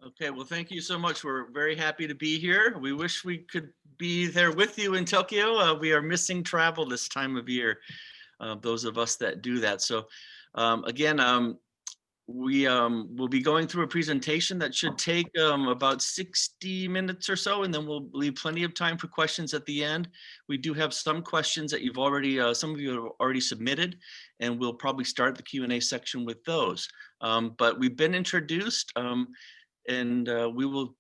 Okay, well, thank you so much. We're very happy to be here. We wish we could be there with you in Tokyo. We are missing travel this time of year, those of us that do that. So again, we will be going through a presentation that should take about 60 minutes or so, and then we'll leave plenty of time for questions at the end. We do have some questions that you've already, some of you have already submitted, and we'll probably start the Q&A section with those. But we've been introduced, and we will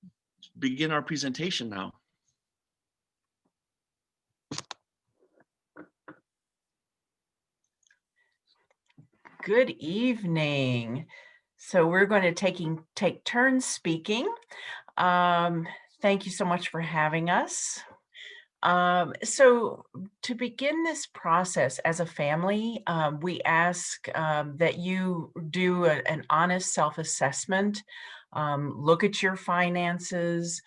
begin our presentation now. Good evening. So we're going to take turns speaking. Thank you so much for having us. So to begin this process as a family, we ask that you do an honest self-assessment, look at your finances.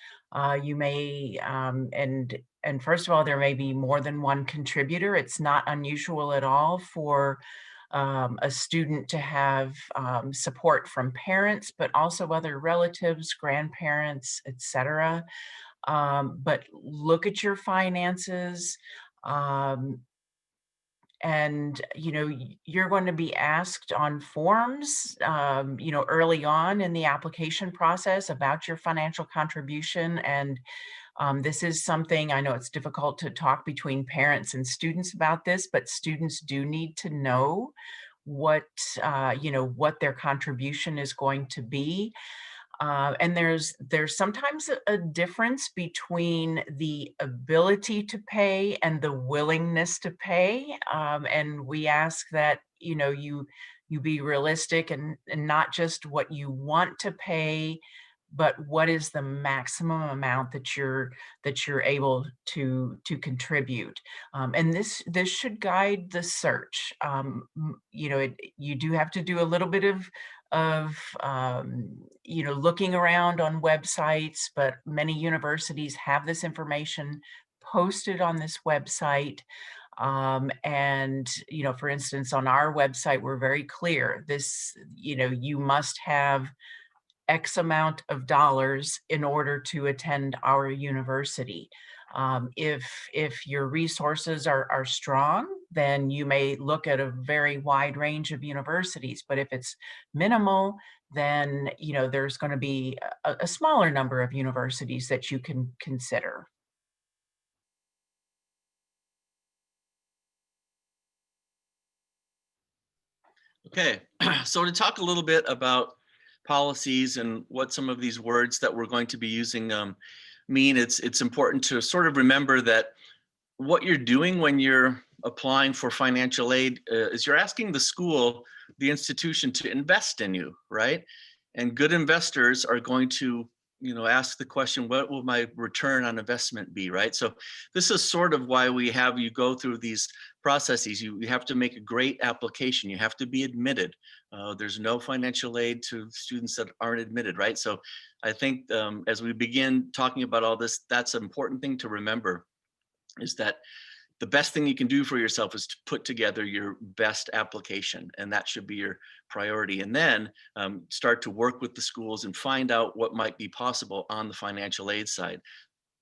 You may, and first of all, there may be more than one contributor. It's not unusual at all for a student to have support from parents, but also other relatives, grandparents, etc. But look at your finances, and you're going to be asked on forms early on in the application process about your financial contribution. And this is something, I know it's difficult to talk between parents and students about this, but students do need to know what their contribution is going to be. And there's sometimes a difference between the ability to pay and the willingness to pay. And we ask that you be realistic and not just what you want to pay, but what is the maximum amount that you're able to contribute. And this should guide the search. You do have to do a little bit of looking around on websites, but many universities have this information posted on this website. And for instance, on our website, we're very clear. This, you must have X amount of dollars in order to attend our university. If your resources are strong, then you may look at a very wide range of universities. But if it's minimal, then there's going to be a smaller number of universities that you can consider. Okay, so to talk a little bit about policies and what some of these words that we're going to be using mean, it's important to sort of remember that what you're doing when you're applying for financial aid is you're asking the school, the institution, to invest in you, right? And good investors are going to ask the question, what will my return on investment be, right? So this is sort of why we have you go through these processes. You have to make a great application. You have to be admitted. There's no financial aid to students that aren't admitted, right? So I think as we begin talking about all this, that's an important thing to remember, is that the best thing you can do for yourself is to put together your best application, and that should be your priority. And then start to work with the schools and find out what might be possible on the financial aid side,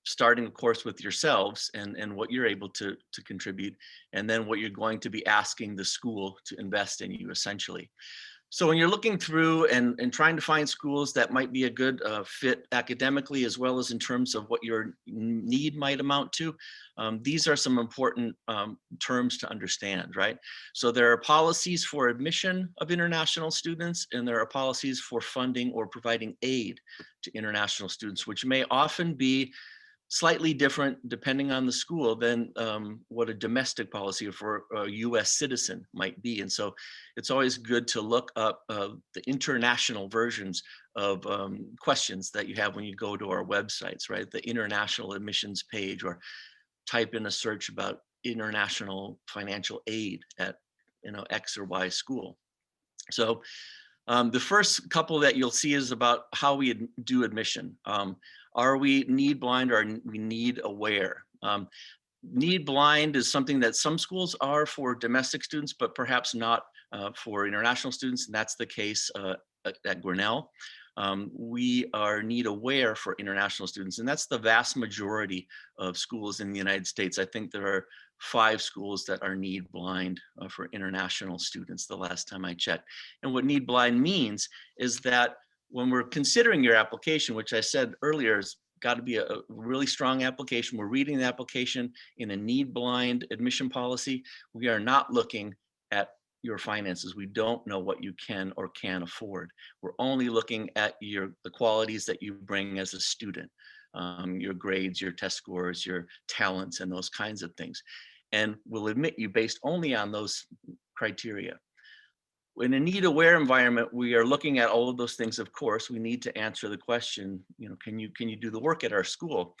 starting of course with yourselves and what you're able to contribute, and then what you're going to be asking the school to invest in you essentially. So when you're looking through and trying to find schools that might be a good fit academically, as well as in terms of what your need might amount to, these are some important terms to understand, right? So there are policies for admission of international students, and there are policies for funding or providing aid to international students, which may often be slightly different depending on the school than what a domestic policy for a US citizen might be. And so it's always good to look up the international versions of questions that you have when you go to our websites, right? The international admissions page, or type in a search about international financial aid at X or Y school. So the first couple that you'll see is about how we do admission. Are we need blind or are we need aware? Need blind is something that some schools are for domestic students, but perhaps not for international students, and that's the case at Grinnell. we are need aware for international students, and that's the vast majority of schools in the United States. I think there are 5 schools that are need blind for international students the last time I checked. And what need blind means is that when we're considering your application, which I said earlier is got to be a really strong application, we're reading the application in a need blind admission policy. We are not looking at your finances. We don't know what you can or can't afford. We're only looking at the qualities that you bring as a student, your grades, your test scores, your talents, and those kinds of things. And we'll admit you based only on those criteria. In a need aware environment, we are looking at all of those things. Of course, we need to answer the question, can you do the work at our school?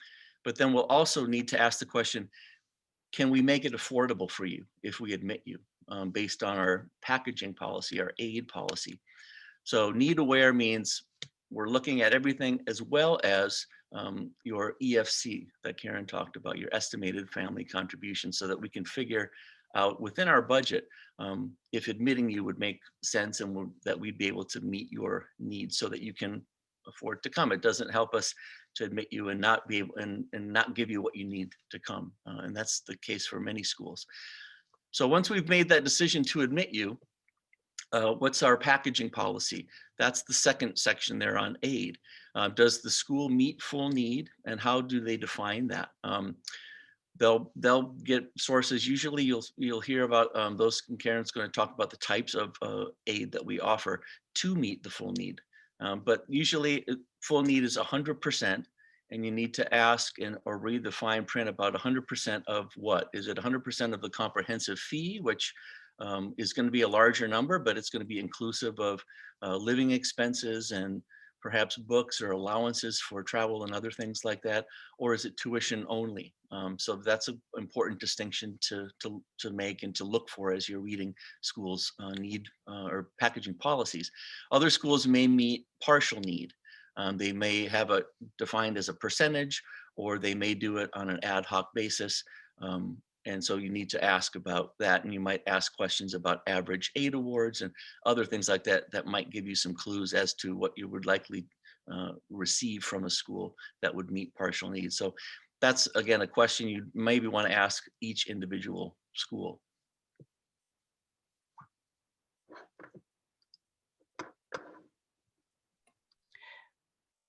But then we'll also need to ask the question, can we make it affordable for you if we admit you, based on our packaging policy, our aid policy? So need aware means we're looking at everything, as well as your EFC that Karen talked about, your estimated family contribution, so that we can figure out within our budget if admitting you would make sense, and that we'd be able to meet your needs so that you can afford to come. It doesn't help us to admit you and not be able and not give you what you need to come. And that's the case for many schools. So once we've made that decision to admit you, what's our packaging policy? That's the second section there on aid. Does the school meet full need, and how do they define that? They'll get sources. Usually you'll hear about those, and Karen's going to talk about the types of aid that we offer to meet the full need. But usually full need is 100%, and you need to ask or read the fine print about 100% of what? Is it 100% of the comprehensive fee, which is going to be a larger number, but it's going to be inclusive of living expenses and perhaps books or allowances for travel and other things like that? Or is it tuition only? So that's an important distinction to make and to look for as you're reading schools' need or packaging policies. Other schools may meet partial need. They may have it defined as a percentage, or they may do it on an ad hoc basis. And so you need to ask about that, and you might ask questions about average aid awards and other things like that that might give you some clues as to what you would likely receive from a school that would meet partial needs. So that's, again, a question you maybe want to ask each individual school.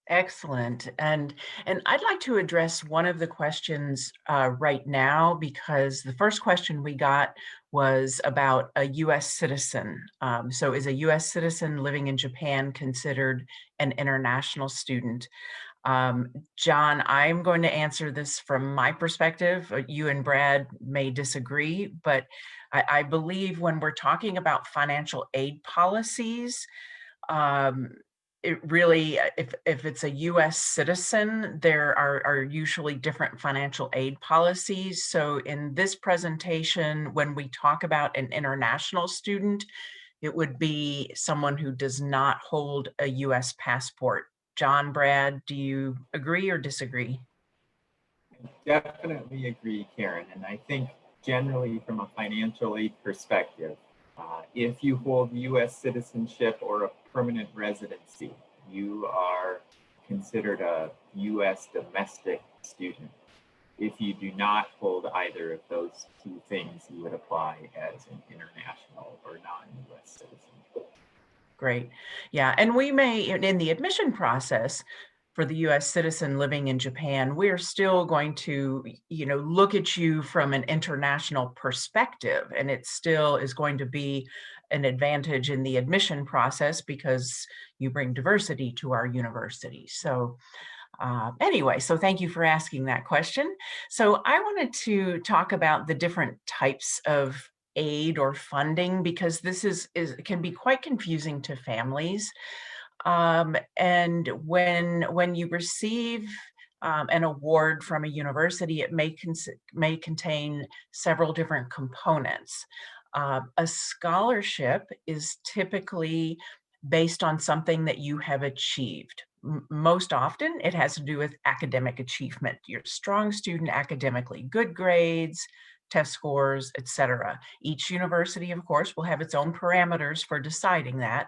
Excellent. And I'd like to address one of the questions right now, because the first question we got was about a US citizen. So is a US citizen living in Japan considered an international student? John, I'm going to answer this from my perspective. You and Brad may disagree, but I believe when we're talking about financial aid policies, it really, if it's a US citizen, there are usually different financial aid policies. So in this presentation, when we talk about an international student, it would be someone who does not hold a US passport. John, Brad, do you agree or disagree? Definitely agree, Karen. And I think generally from a financial aid perspective, if you hold US citizenship or a permanent residency, you are considered a US domestic student. If you do not hold either of those two things, you would apply as an international or non-US citizen. Great. Yeah, and we may, in the admission process for the US citizen living in Japan, we're still going to, look at you from an international perspective, and it still is going to be an advantage in the admission process because you bring diversity to our university. So anyway, so thank you for asking that question. So I wanted to talk about the different types of aid or funding, because this can be quite confusing to families. And when you receive an award from a university, it may contain several different components. A scholarship is typically based on something that you have achieved. Most often, it has to do with academic achievement. You're a strong student academically, good grades, test scores, etc. Each university, of course, will have its own parameters for deciding that,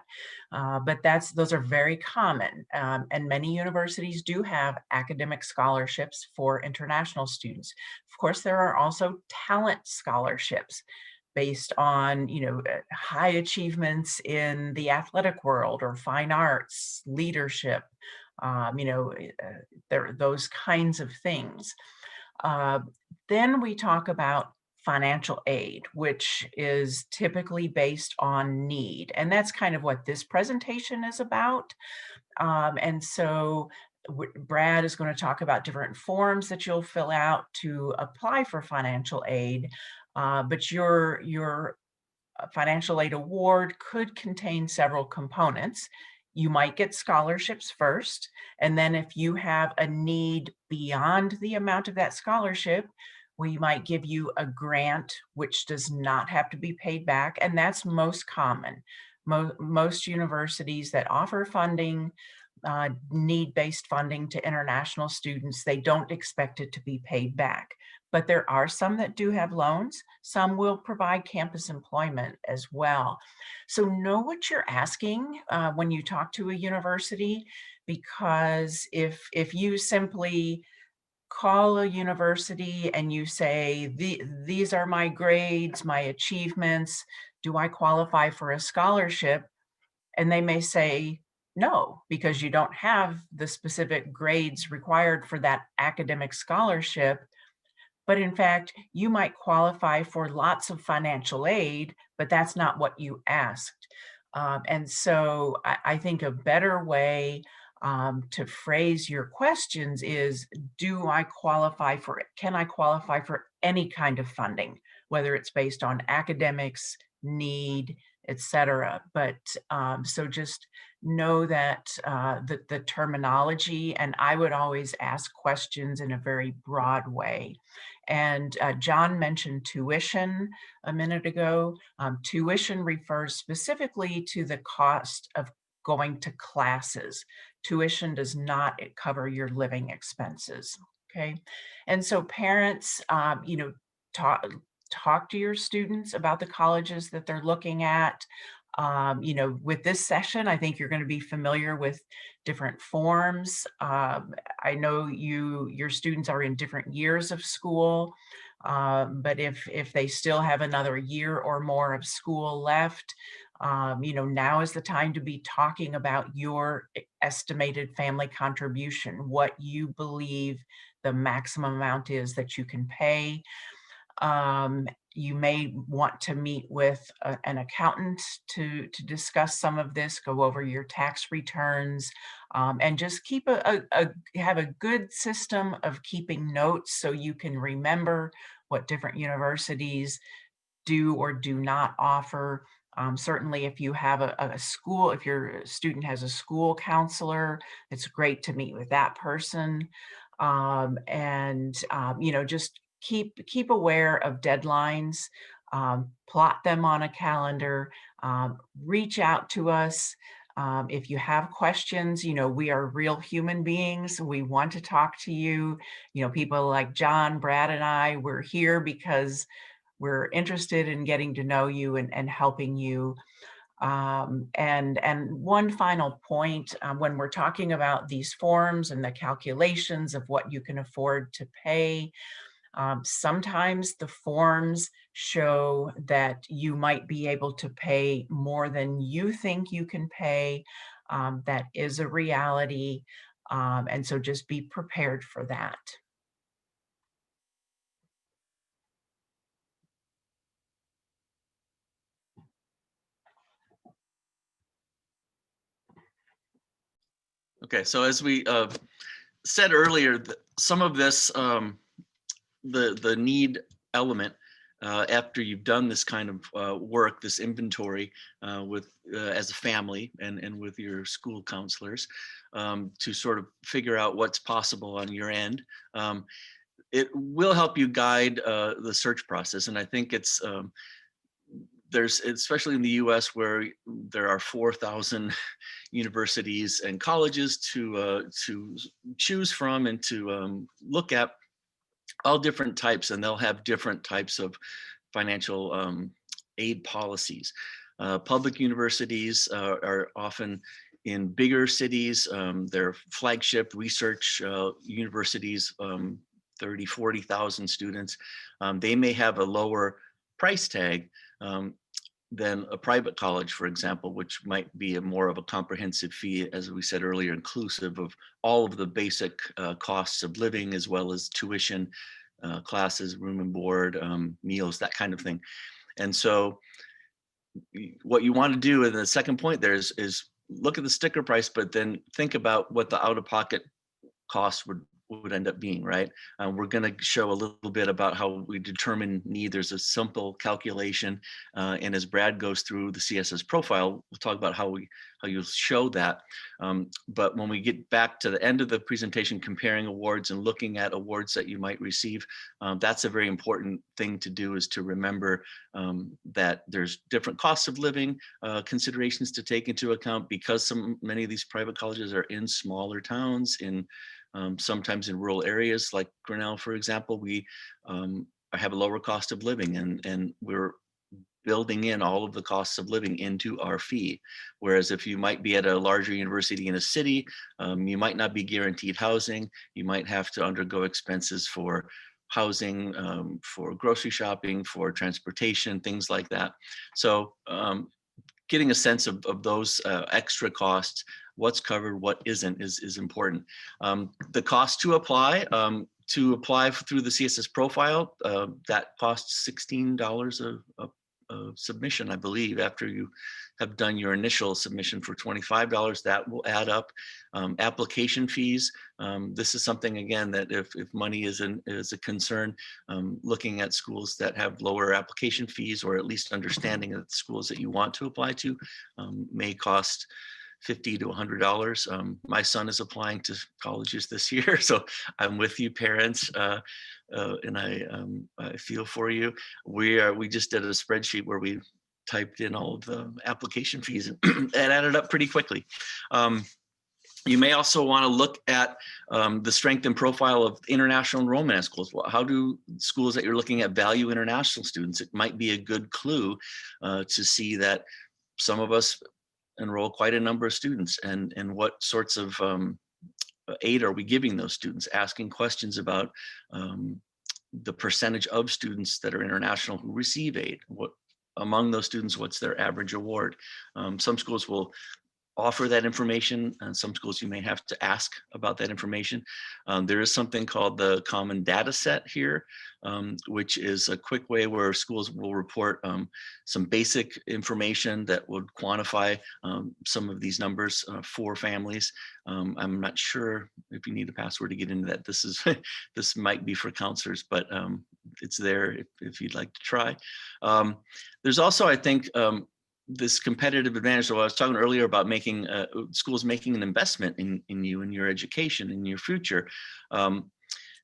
but those are very common. And many universities do have academic scholarships for international students. Of course, there are also talent scholarships based on, high achievements in the athletic world or fine arts, leadership, those kinds of things. Then we talk about financial aid, which is typically based on need. And that's kind of what this presentation is about. And so Brad is going to talk about different forms that you'll fill out to apply for financial aid. But your financial aid award could contain several components. You might get scholarships first, and then if you have a need beyond the amount of that scholarship, we might give you a grant, which does not have to be paid back, and that's most common. Most universities that offer funding, need-based funding to international students, they don't expect it to be paid back. But there are some that do have loans. Some will provide campus employment as well. So know what you're asking when you talk to a university, because if you simply call a university and you say, these are my grades, my achievements, do I qualify for a scholarship? And they may say, no, because you don't have the specific grades required for that academic scholarship. But in fact, you might qualify for lots of financial aid, but that's not what you asked. And so I think a better way to phrase your questions is, can I qualify for any kind of funding, whether it's based on academics, need, etc. But so just know that the terminology, and I would always ask questions in a very broad way. And John mentioned tuition a minute ago. Tuition refers specifically to the cost of going to classes. Tuition does not cover your living expenses, okay? And so parents, talk to your students about the colleges that they're looking at. With this session, I think you're going to be familiar with different forms. I know your students are in different years of school, but if they still have another year or more of school left, now is the time to be talking about your estimated family contribution, what you believe the maximum amount is that you can pay. You may want to meet with an accountant to discuss some of this, go over your tax returns, and just have a good system of keeping notes so you can remember what different universities do or do not offer. Certainly if you have if your student has a school counselor, it's great to meet with that person. Just keep aware of deadlines, plot them on a calendar, reach out to us. If you have questions, we are real human beings. We want to talk to you. People like John, Brad, and I, we're here because we're interested in getting to know you and helping you. And one final point, when we're talking about these forms and the calculations of what you can afford to pay, sometimes the forms show that you might be able to pay more than you think you can pay. That is a reality. And so just be prepared for that. Okay, so as we said earlier, some of this, the need element, after you've done this kind of work, this inventory as a family and with your school counselors, to sort of figure out what's possible on your end, it will help you guide the search process. And I think it's there's, especially in the US, where there are 4,000 universities and colleges to choose from and to look at. all different types, and they'll have different types of financial aid policies. Public universities are often in bigger cities. They're flagship research universities, 30, 40,000 students. They may have a lower price tag than a private college, for example, which might be more of a comprehensive fee, as we said earlier, inclusive of all of the basic costs of living, as well as tuition, classes, room and board, meals, that kind of thing. And so what you want to do in the second point there is look at the sticker price, but then think about what the out-of-pocket costs would end up being, right? We're going to show a little bit about how we determine need. There's a simple calculation, and as Brad goes through the CSS profile, we'll talk about how you show that. But when we get back to the end of the presentation, comparing awards and looking at awards that you might receive, that's a very important thing to do, is to remember that there's different costs of living considerations to take into account, because many of these private colleges are in smaller towns, sometimes in rural areas like Grinnell, for example. We have a lower cost of living, and we're building in all of the costs of living into our fee. Whereas if you might be at a larger university in a city, you might not be guaranteed housing. You might have to undergo expenses for housing, for grocery shopping, for transportation, things like that. So getting a sense of those extra costs, what's covered, what isn't, is important. The cost to apply through the CSS profile, that costs $16 a submission, I believe. After you have done your initial submission for $25, that will add up. Application fees, this is something, again, that if money is a concern, looking at schools that have lower application fees, or at least understanding that the schools that you want to apply to may cost $50 to $100. My son is applying to colleges this year, so I'm with you, parents, and I feel for you. We just did a spreadsheet where we typed in all of the application fees, and it added up pretty quickly. You may also want to look at the strength and profile of international enrollment at schools. How do schools that you're looking at value international students? It might be a good clue to see that some of us enroll quite a number of students, and what sorts of aid are we giving those students? Asking questions about the percentage of students that are international who receive aid. What among those students, what's their average award? Some schools will offer that information, and some schools you may have to ask about that information. There is something called the Common Data Set here, which is a quick way where schools will report some basic information that would quantify some of these numbers for families. I'm not sure if you need a password to get into that. This might be for counselors, but it's there if you'd like to try. There's also, I think, this competitive advantage. So I was talking earlier about making schools making an investment in you, in your education, in your future.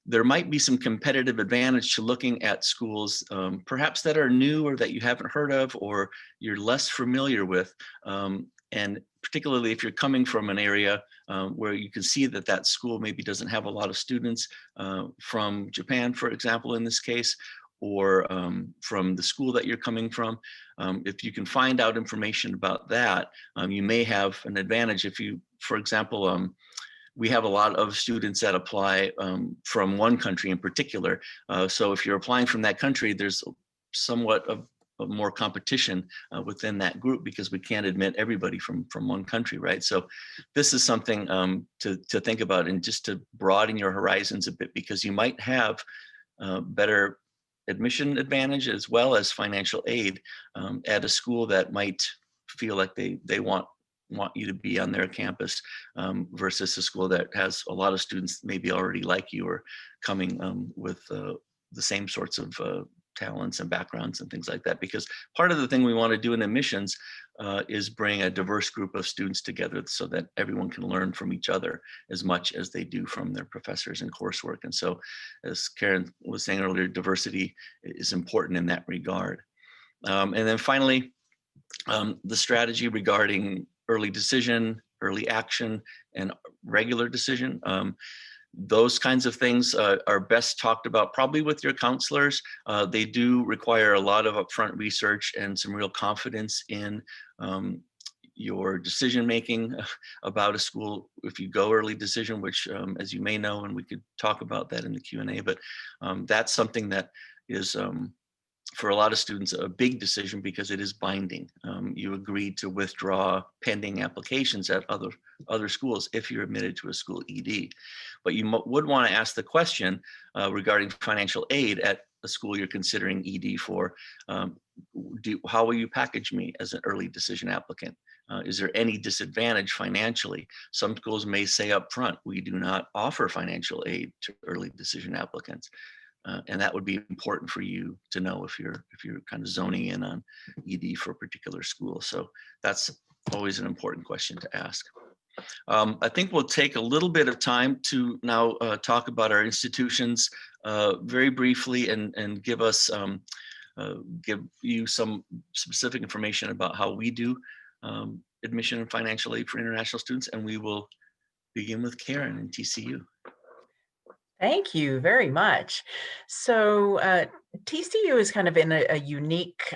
There might be some competitive advantage to looking at schools perhaps that are new, or that you haven't heard of, or you're less familiar with. And particularly if you're coming from an area where you can see that school maybe doesn't have a lot of students from Japan, for example, in this case, or from the school that you're coming from. If you can find out information about that, you may have an advantage. If you, for example, we have a lot of students that apply from one country in particular. So if you're applying from that country, there's somewhat of more competition within that group, because we can't admit everybody from one country, right? So this is something to think about, and just to broaden your horizons a bit, because you might have better admission advantage as well as financial aid at a school that might feel like they want you to be on their campus versus a school that has a lot of students maybe already like you, or coming with the same sorts of talents and backgrounds and things like that. Because part of the thing we want to do in admissions is bring a diverse group of students together, so that everyone can learn from each other as much as they do from their professors and coursework. And so, as Karen was saying earlier, diversity is important in that regard. And then finally, the strategy regarding early decision, early action, and regular decision. those kinds of things are best talked about probably with your counselors. They do require a lot of upfront research and some real confidence in your decision making about a school if you go early decision, which as you may know, and we could talk about that in the Q&A, but that's something that is for a lot of students a big decision because it is binding. You agreed to withdraw pending applications at other schools if you're admitted to a school ED. But you would want to ask the question regarding financial aid at a school you're considering ED for. How will you package me as an early decision applicant? Is there any disadvantage financially? Some schools may say up front, we do not offer financial aid to early decision applicants. And that would be important for you to know if you're kind of zoning in on ED for a particular school. So that's always an important question to ask. I think we'll take a little bit of time to now talk about our institutions very briefly and give you some specific information about how we do admission and financial aid for international students. And we will begin with Karen in TCU. Thank you very much. So TCU is kind of in a unique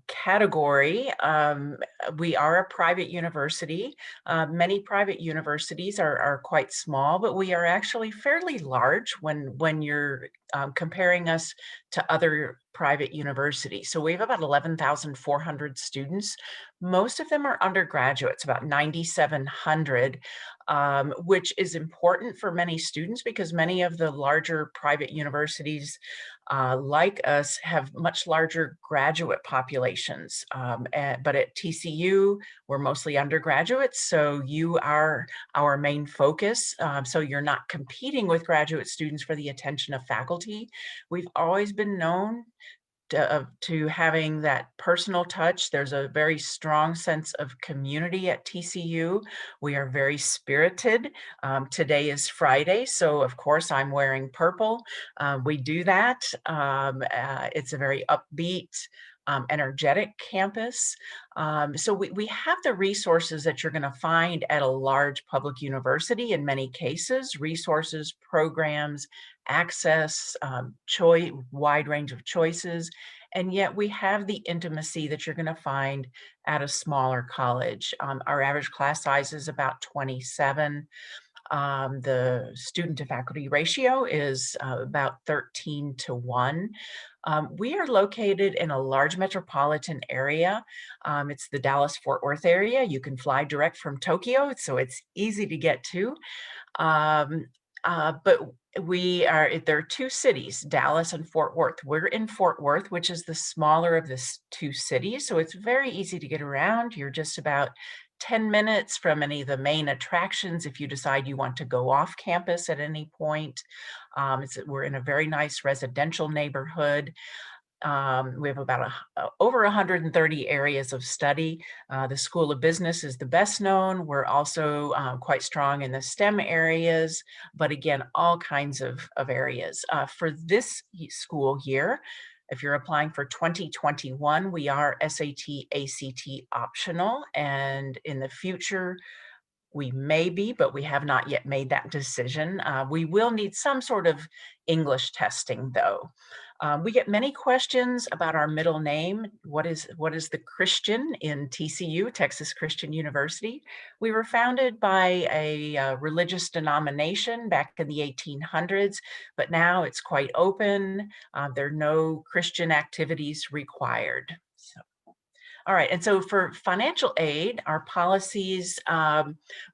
category. We are a private university. Many private universities are quite small, but we are actually fairly large when you're comparing us to other private universities. So we have about 11,400 students. Most of them are undergraduates, about 9,700. Which is important for many students because many of the larger private universities like us have much larger graduate populations. But at TCU, we're mostly undergraduates, so you are our main focus. So you're not competing with graduate students for the attention of faculty. We've always been known to having that personal touch. There's a very strong sense of community at TCU. We are very spirited. Today is Friday, so of course I'm wearing purple. We do that. It's a very upbeat, energetic campus. So we have the resources that you're going to find at a large public university in many cases, resources, programs, access, wide range of choices. And yet we have the intimacy that you're going to find at a smaller college. Our average class size is about 27. The student to faculty ratio is about 13:1. We are located in a large metropolitan area. It's the Dallas-Fort Worth area. You can fly direct from Tokyo, so it's easy to get to. But there are two cities, Dallas and Fort Worth. We're in Fort Worth, which is the smaller of the two cities. So it's very easy to get around. You're just about 10 minutes from any of the main attractions if you decide you want to go off campus at any point. We're in a very nice residential neighborhood. We have about over 130 areas of study. The School of Business is the best known. We're also quite strong in the STEM areas, but again, all kinds of areas. For this school year, if you're applying for 2021, we are SAT, ACT optional, and in the future, we may be, but we have not yet made that decision. We will need some sort of English testing though. We get many questions about our middle name. What is the Christian in TCU, Texas Christian University? We were founded by a religious denomination back in the 1800s, but now it's quite open. There are no Christian activities required. All right, and so for financial aid, our policies,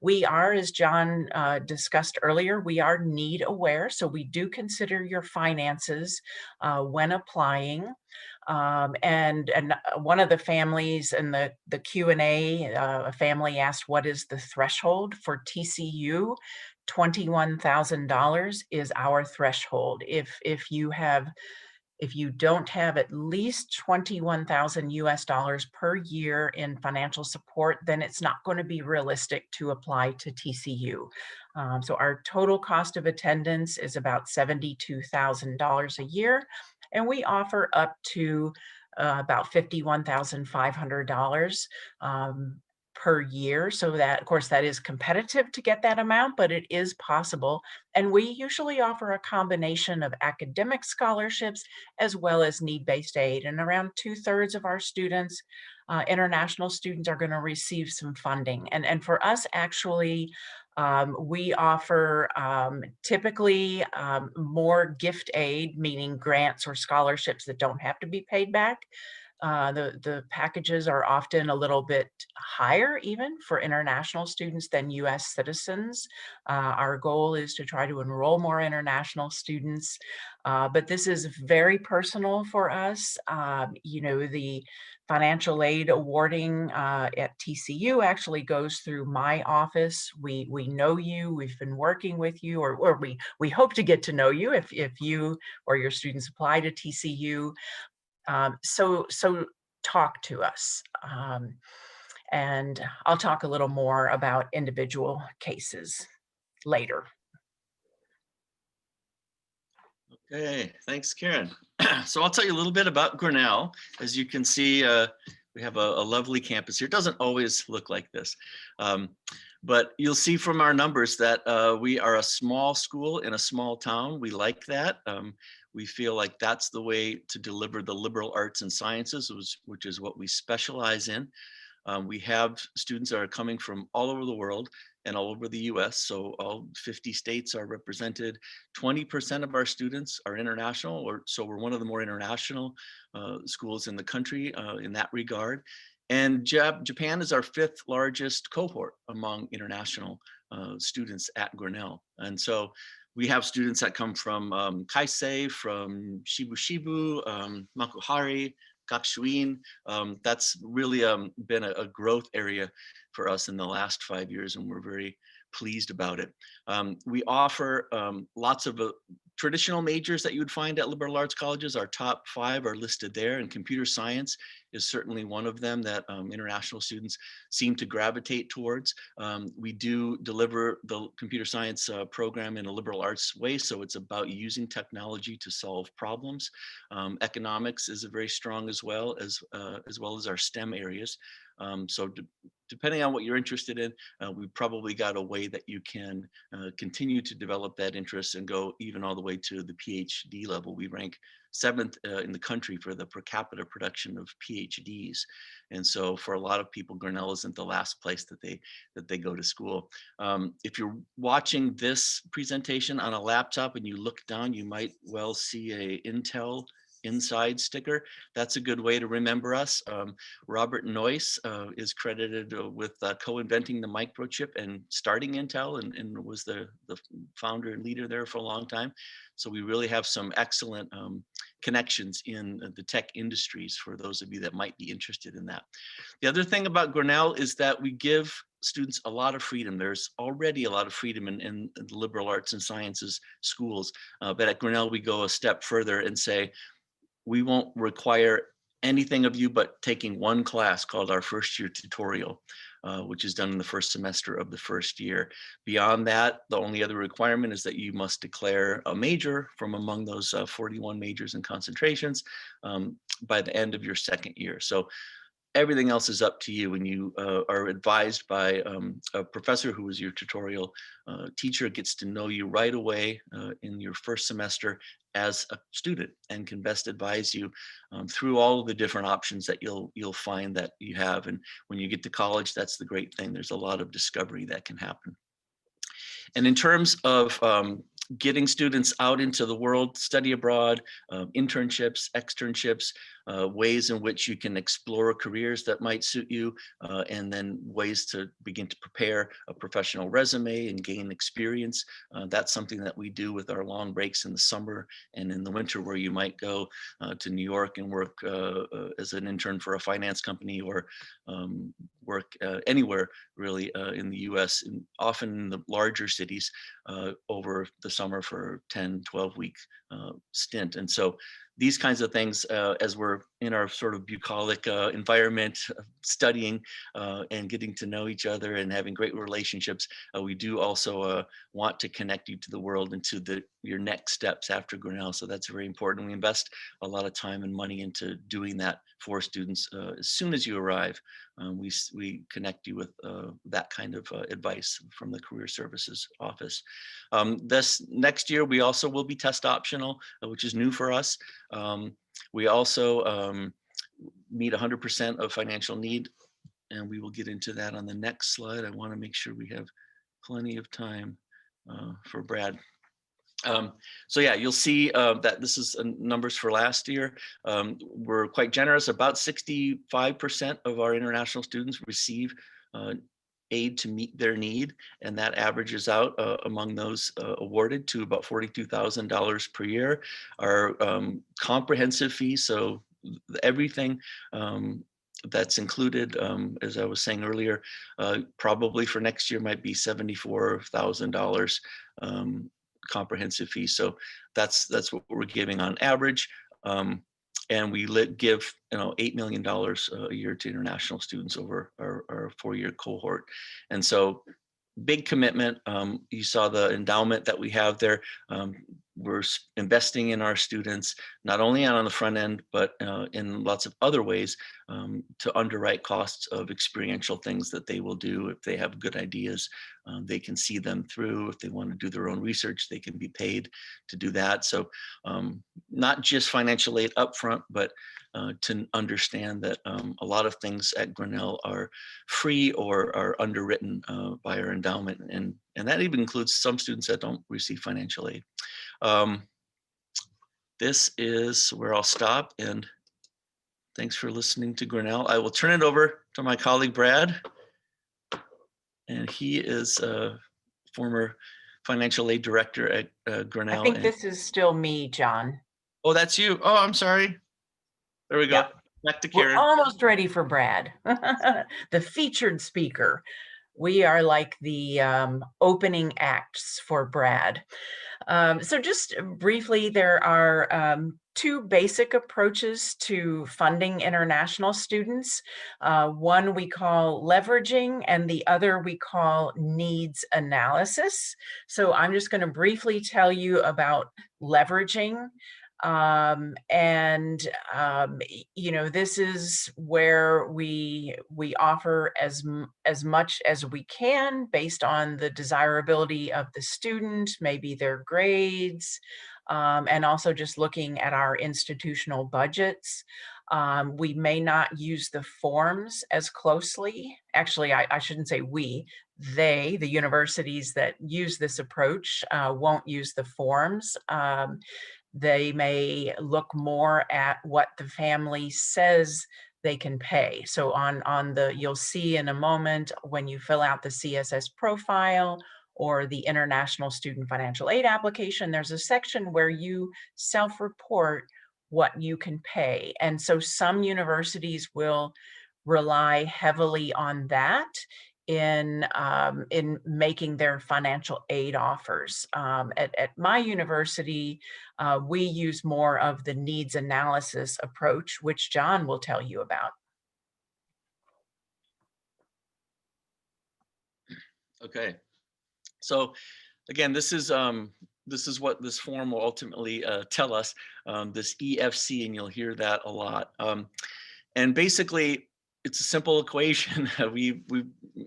we are, as John discussed earlier, we are need aware. So we do consider your finances when applying. And one of the families in the Q&A, a family asked, what is the threshold for TCU? $21,000 is our threshold. If you don't have at least $21,000 per year in financial support, then it's not going to be realistic to apply to TCU. So our total cost of attendance is about $72,000 a year, and we offer up to about $51,500 per year. So that, of course, that is competitive to get that amount, but it is possible. And we usually offer a combination of academic scholarships as well as need-based aid. And around 2/3 of our students, international students, are going to receive some funding. And for us, actually, we offer typically more gift aid, meaning grants or scholarships that don't have to be paid back. The packages are often a little bit higher even for international students than US citizens. Our goal is to try to enroll more international students, but this is very personal for us. You know, the financial aid awarding at TCU actually goes through my office. We know you, we've been working with you, or we hope to get to know you if you or your students apply to TCU. So talk to us. And I'll talk a little more about individual cases later. Okay, thanks, Karen. So I'll tell you a little bit about Grinnell. As you can see, we have a lovely campus here. It doesn't always look like this, but you'll see from our numbers that we are a small school in a small town. We like that. We feel like that's the way to deliver the liberal arts and sciences, which is what we specialize in. We have students that are coming from all over the world and all over the US. So all 50 states are represented. 20% of our students are international, so we're one of the more international schools in the country in that regard. And Japan is our 5th largest cohort among international students at Grinnell. And so we have students that come from Kaisei, from Shibu, Makuhari, Gakushuin. That's really been a growth area for us in the last 5 years, and we're very pleased about it. We offer lots of traditional majors that you would find at liberal arts colleges. Our top 5 are listed there, and computer science is certainly one of them that international students seem to gravitate towards. We do deliver the computer science program in a liberal arts way, so it's about using technology to solve problems. Economics is very strong as well as our STEM areas. So depending on what you're interested in, we've probably got a way that you can continue to develop that interest and go even all the way to the PhD level. We rank 7th in the country for the per capita production of PhDs. And so for a lot of people, Grinnell isn't the last place that they go to school. If you're watching this presentation on a laptop and you look down, you might well see a Intel inside sticker. That's a good way to remember us. Robert Noyce is credited with co-inventing the microchip and starting Intel, and was the founder and leader there for a long time. So we really have some excellent connections in the tech industries for those of you that might be interested in that. The other thing about Grinnell is that we give students a lot of freedom. There's already a lot of freedom in the liberal arts and sciences schools, but at Grinnell we go a step further and say, we won't require anything of you but taking one class called our first year tutorial, which is done in the first semester of the first year. Beyond that, the only other requirement is that you must declare a major from among those 41 majors and concentrations by the end of your 2nd year. So everything else is up to you, and you are advised by a professor who is your tutorial teacher, gets to know you right away in your first semester as a student and can best advise you through all of the different options that you'll find that you have. And when you get to college, that's the great thing. There's a lot of discovery that can happen. And in terms of getting students out into the world, study abroad, internships, externships, ways in which you can explore careers that might suit you, and then ways to begin to prepare a professional resume and gain experience. That's something that we do with our long breaks in the summer and in the winter, where you might go to New York and work as an intern for a finance company, or work anywhere really in the US, and often in the larger cities over the summer for 10, 12-week stint. And so these kinds of things, as we're in our sort of bucolic environment, studying and getting to know each other and having great relationships, we do also want to connect you to the world and to the your next steps after Grinnell. So that's very important. We invest a lot of time and money into doing that for students. As soon as you arrive, we connect you with that kind of advice from the Career Services Office. This next year, we also will be test optional, which is new for us. We also meet 100% of financial need, and we will get into that on the next slide. I want to make sure we have plenty of time for Brad. So yeah, you'll see that this is numbers for last year. We're quite generous. About 65% of our international students receive aid to meet their need, and that averages out among those awarded to about $42,000 per year. Our comprehensive fee, so everything that's included, as I was saying earlier, probably for next year might be $74,000 comprehensive fee. So that's what we're giving on average. And we give $8 million a year to international students over our 4-year cohort. And so big commitment. You saw the endowment that we have there. We're investing in our students, not only on the front end, but in lots of other ways to underwrite costs of experiential things that they will do. If they have good ideas, they can see them through. If they want to do their own research, they can be paid to do that. So not just financial aid upfront, but to understand that a lot of things at Grinnell are free or are underwritten by our endowment. And that even includes some students that don't receive financial aid. This is where I'll stop, and thanks for listening to Grinnell. I will turn it over to my colleague, Brad. And he is a former financial aid director at Grinnell. I think this is still me, John. Oh, that's you. Oh, I'm sorry. There we go. Yep. Back to Karen. We're almost ready for Brad, the featured speaker. We are like the opening acts for Brad. So just briefly, there are 2 basic approaches to funding international students. One we call leveraging, and the other we call needs analysis. So I'm just going to briefly tell you about leveraging. This is where we offer as much as we can based on the desirability of the student, maybe their grades, and also just looking at our institutional budgets. We may not use the forms as closely. Actually, I shouldn't say we. The universities that use this approach won't use the forms. They may look more at what the family says they can pay. So you'll see in a moment when you fill out the CSS profile or the International Student Financial Aid application, there's a section where you self-report what you can pay. And so some universities will rely heavily on that in making their financial aid offers. At my university, we use more of the needs analysis approach, which John will tell you about. Okay, so again, this is what this form will ultimately tell us, this EFC, and you'll hear that a lot. And basically, it's a simple equation. We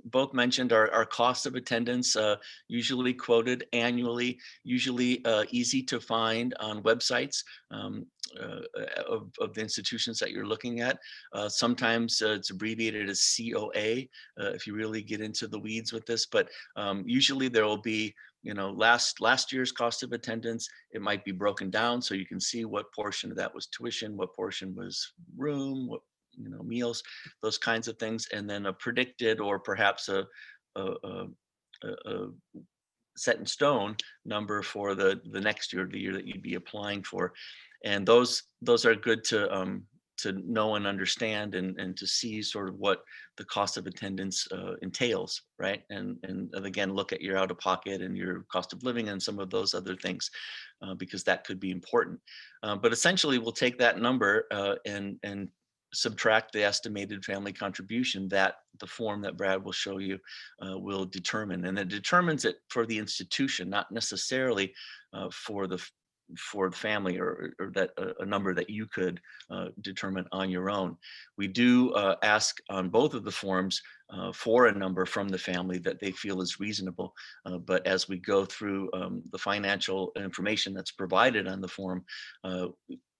both mentioned our cost of attendance, usually quoted annually, usually easy to find on websites of the institutions that you're looking at. Sometimes it's abbreviated as COA if you really get into the weeds with this, but usually there will be last year's cost of attendance. It might be broken down so you can see what portion of that was tuition, what portion was room, what meals, those kinds of things, and then a predicted or perhaps a set in stone number for the next year, the year that you'd be applying for. And those are good to know and understand and to see sort of what the cost of attendance entails, right? And again, look at your out of pocket and your cost of living and some of those other things, because that could be important. But essentially, we'll take that number and subtract the estimated family contribution that the form that Brad will show you will determine. And it determines it for the institution, not necessarily for the family or that a number that you could determine on your own. We do ask on both of the forms for a number from the family that they feel is reasonable. But as we go through the financial information that's provided on the form,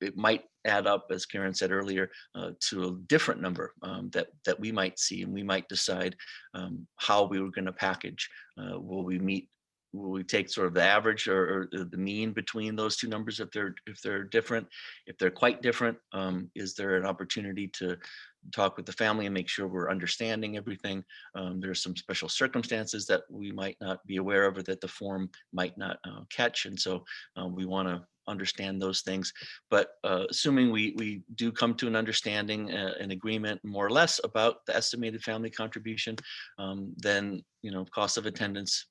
it might add up, as Karen said earlier, to a different number that we might see, and we might decide how we were going to package. Will we take sort of the average or the mean between those two numbers if they're different? If they're quite different, is there an opportunity to talk with the family and make sure we're understanding everything? There are some special circumstances that we might not be aware of or that the form might not catch, and so we want to understand those things. But assuming we do come to an understanding, an agreement more or less about the estimated family contribution, then cost of attendance,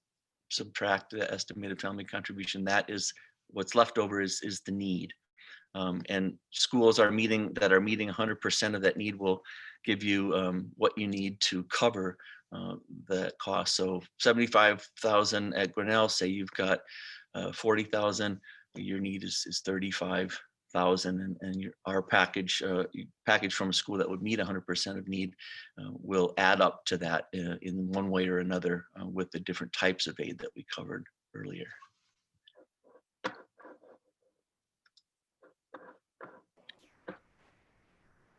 subtract the estimated family contribution. That is what's left over is the need. And schools are meeting 100% of that need will give you what you need to cover the cost. So 75,000 at Grinnell, say you've got 40,000, your need is 35,000, and our package from a school that would meet 100% of need will add up to that in one way or another with the different types of aid that we covered earlier.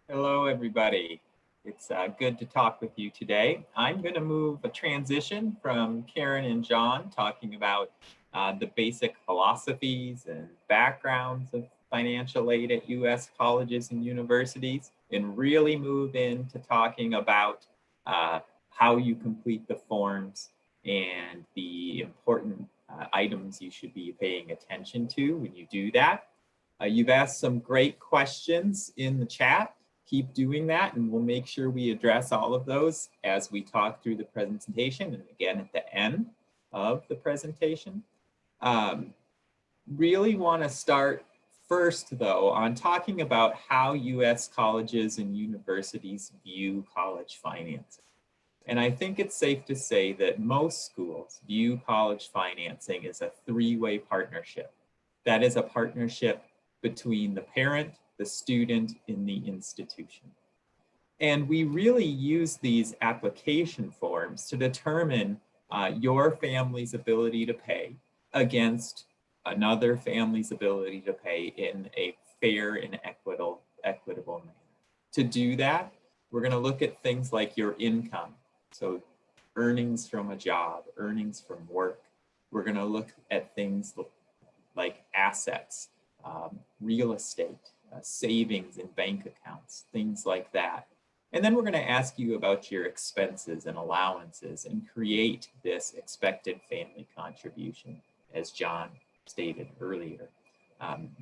Hello, everybody. It's good to talk with you today. I'm going to move a transition from Karen and John talking about the basic philosophies and backgrounds of financial aid at U.S. colleges and universities, and really move into talking about how you complete the forms and the important items you should be paying attention to when you do that. You've asked some great questions in the chat. Keep doing that, and we'll make sure we address all of those as we talk through the presentation and again at the end of the presentation. Really want to start first, though, on talking about how U.S. colleges and universities view college financing. And I think it's safe to say that most schools view college financing as a three-way partnership. That is a partnership between the parent, the student, and the institution. And we really use these application forms to determine your family's ability to pay against another family's ability to pay in a fair and equitable manner. To do that, we're going to look at things like your income. So earnings from a job, earnings from work. We're going to look at things like assets, real estate, savings in bank accounts, things like that. And then we're going to ask you about your expenses and allowances and create this expected family contribution, as John stated earlier.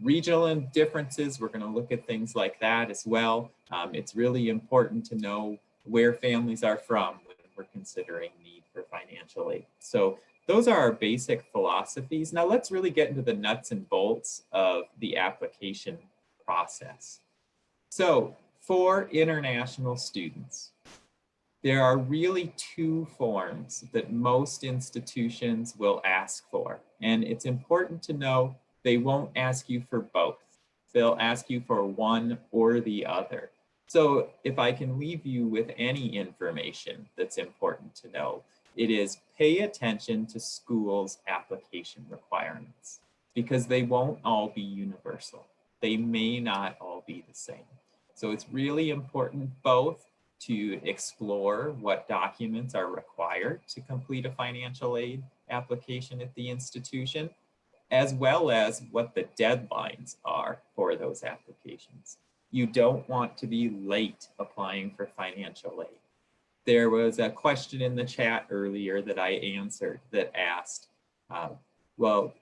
Regional differences, we're going to look at things like that as well. It's really important to know where families are from when we're considering need for financial aid. So those are our basic philosophies. Now let's really get into the nuts and bolts of the application process. So for international students, there are really two forms that most institutions will ask for. And it's important to know they won't ask you for both. They'll ask you for one or the other. So if I can leave you with any information that's important to know, it is pay attention to schools' application requirements, because they won't all be universal. They may not all be the same. So it's really important both to explore what documents are required to complete a financial aid application at the institution, as well as what the deadlines are for those applications. You don't want to be late applying for financial aid. There was a question in the chat earlier that I answered that asked, well,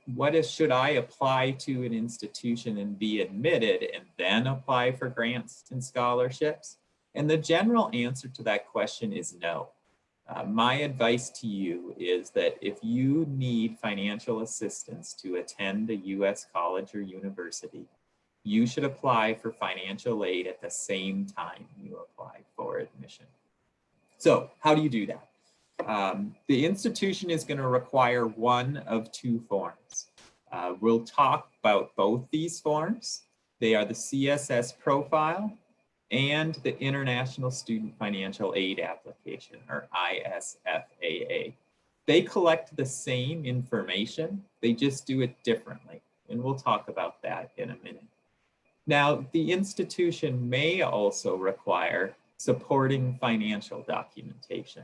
should I apply to an institution and be admitted and then apply for grants and scholarships? And the general answer to that question is no. My advice to you is that if you need financial assistance to attend a U.S. college or university, you should apply for financial aid at the same time you apply for admission. So how do you do that? The institution is going to require one of two forms. We'll talk about both these forms. They are the CSS Profile and the International Student Financial Aid Application, or ISFAA. They collect the same information, they just do it differently, and we'll talk about that in a minute. Now, the institution may also require supporting financial documentation.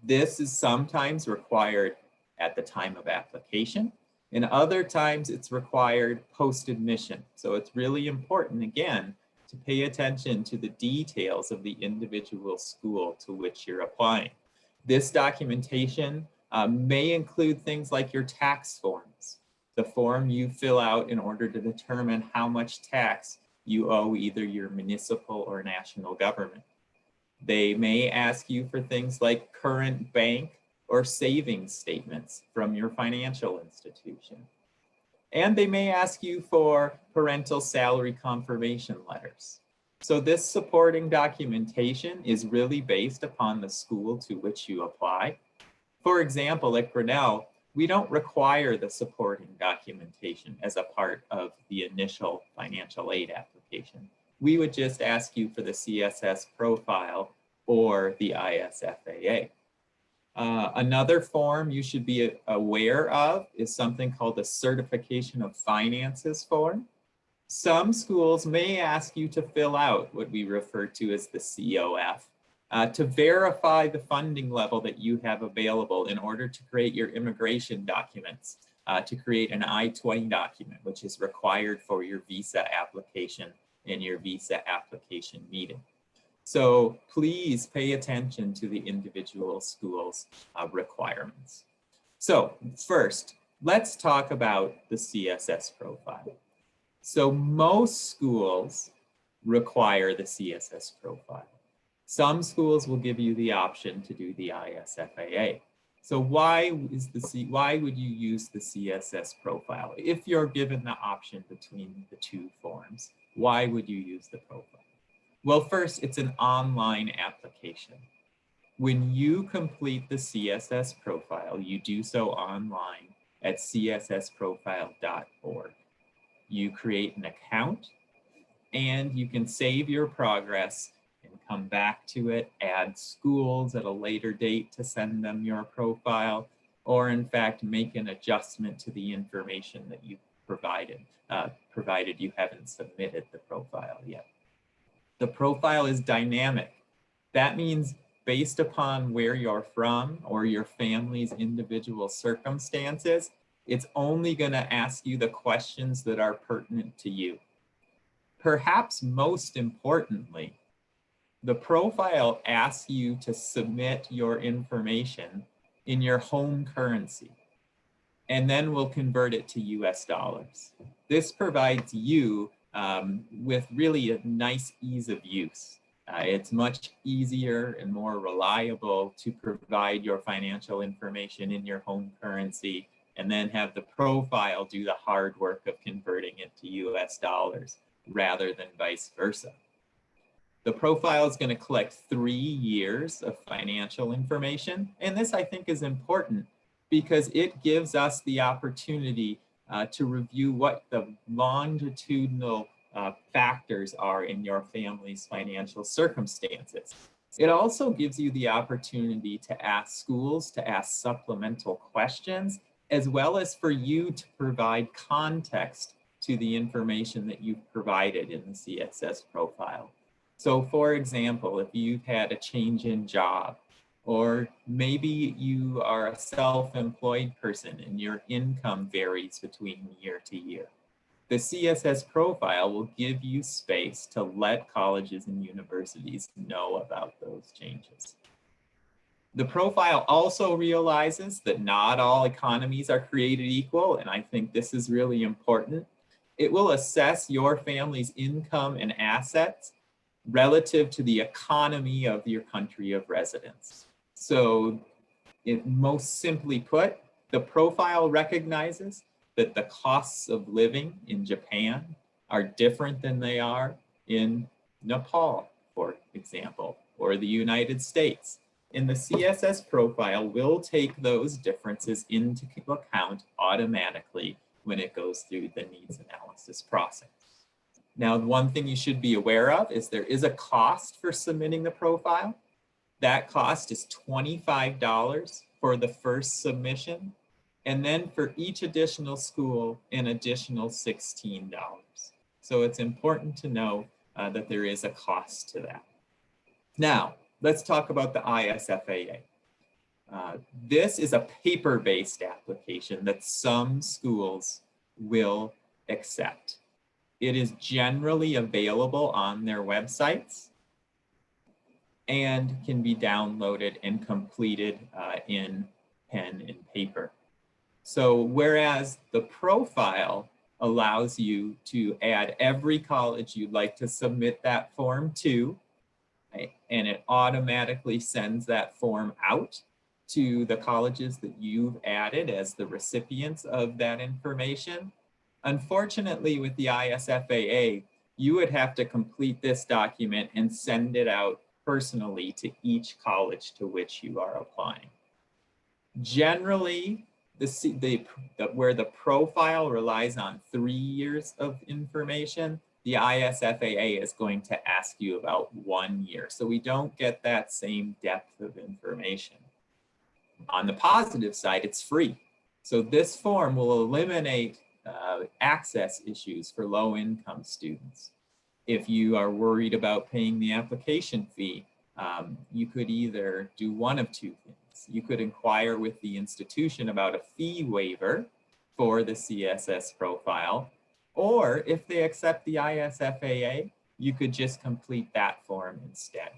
This is sometimes required at the time of application, and other times it's required post-admission. So it's really important, again, to pay attention to the details of the individual school to which you're applying. This documentation may include things like your tax forms, the form you fill out in order to determine how much tax you owe either your municipal or national government. They may ask you for things like current bank or savings statements from your financial institution. And they may ask you for parental salary confirmation letters. So this supporting documentation is really based upon the school to which you apply. For example, at Grinnell, we don't require the supporting documentation as a part of the initial financial aid application. We would just ask you for the CSS Profile or the ISFAA. Another form you should be aware of is something called the Certification of Finances form. Some schools may ask you to fill out what we refer to as the COF to verify the funding level that you have available in order to create your immigration documents, to create an I-20 document, which is required for your visa application and your visa application meeting. So please pay attention to the individual school's requirements. So first, let's talk about the CSS Profile. So most schools require the CSS Profile. Some schools will give you the option to do the ISFAA. So why would you use the CSS Profile? If you're given the option between the two forms, why would you use the profile? Well, first, it's an online application. When you complete the CSS Profile, you do so online at cssprofile.org. You create an account and you can save your progress and come back to it, add schools at a later date to send them your profile, or in fact, make an adjustment to the information that you provided, provided you haven't submitted the profile yet. The profile is dynamic. That means based upon where you're from or your family's individual circumstances, it's only going to ask you the questions that are pertinent to you. Perhaps most importantly, the profile asks you to submit your information in your home currency, and then we'll convert it to US dollars. This provides you with really a nice ease of use. It's much easier and more reliable to provide your financial information in your home currency and then have the profile do the hard work of converting it to US dollars rather than vice versa. The profile is going to collect 3 years of financial information. And this, I think, is important because it gives us the opportunity to review what the longitudinal factors are in your family's financial circumstances. It also gives you the opportunity to ask schools to ask supplemental questions, as well as for you to provide context to the information that you've provided in the CSS Profile. So for example, if you've had a change in job, or maybe you are a self-employed person and your income varies between year to year, the CSS Profile will give you space to let colleges and universities know about those changes. The profile also realizes that not all economies are created equal, and I think this is really important. It will assess your family's income and assets relative to the economy of your country of residence. So, most simply put, the profile recognizes that the costs of living in Japan are different than they are in Nepal, for example, or the United States. And the CSS profile will take those differences into account automatically when it goes through the needs analysis process. Now, one thing you should be aware of is there is a cost for submitting the profile. That cost is $25 for the first submission. And then for each additional school, an additional $16. So it's important to know that there is a cost to that. Now, let's talk about the ISFAA. This is a paper-based application that some schools will accept. It is generally available on their websites and can be downloaded and completed in pen and paper. So whereas the profile allows you to add every college you'd like to submit that form to, and it automatically sends that form out to the colleges that you've added as the recipients of that information. Unfortunately, with the ISFAA, you would have to complete this document and send it out personally to each college to which you are applying. Generally, where the profile relies on 3 years of information, the ISFAA is going to ask you about 1 year. So we don't get that same depth of information. On the positive side, it's free. So this form will eliminate access issues for low-income students. If you are worried about paying the application fee, you could either do one of two things. You could inquire with the institution about a fee waiver for the CSS profile, or if they accept the ISFAA, you could just complete that form instead.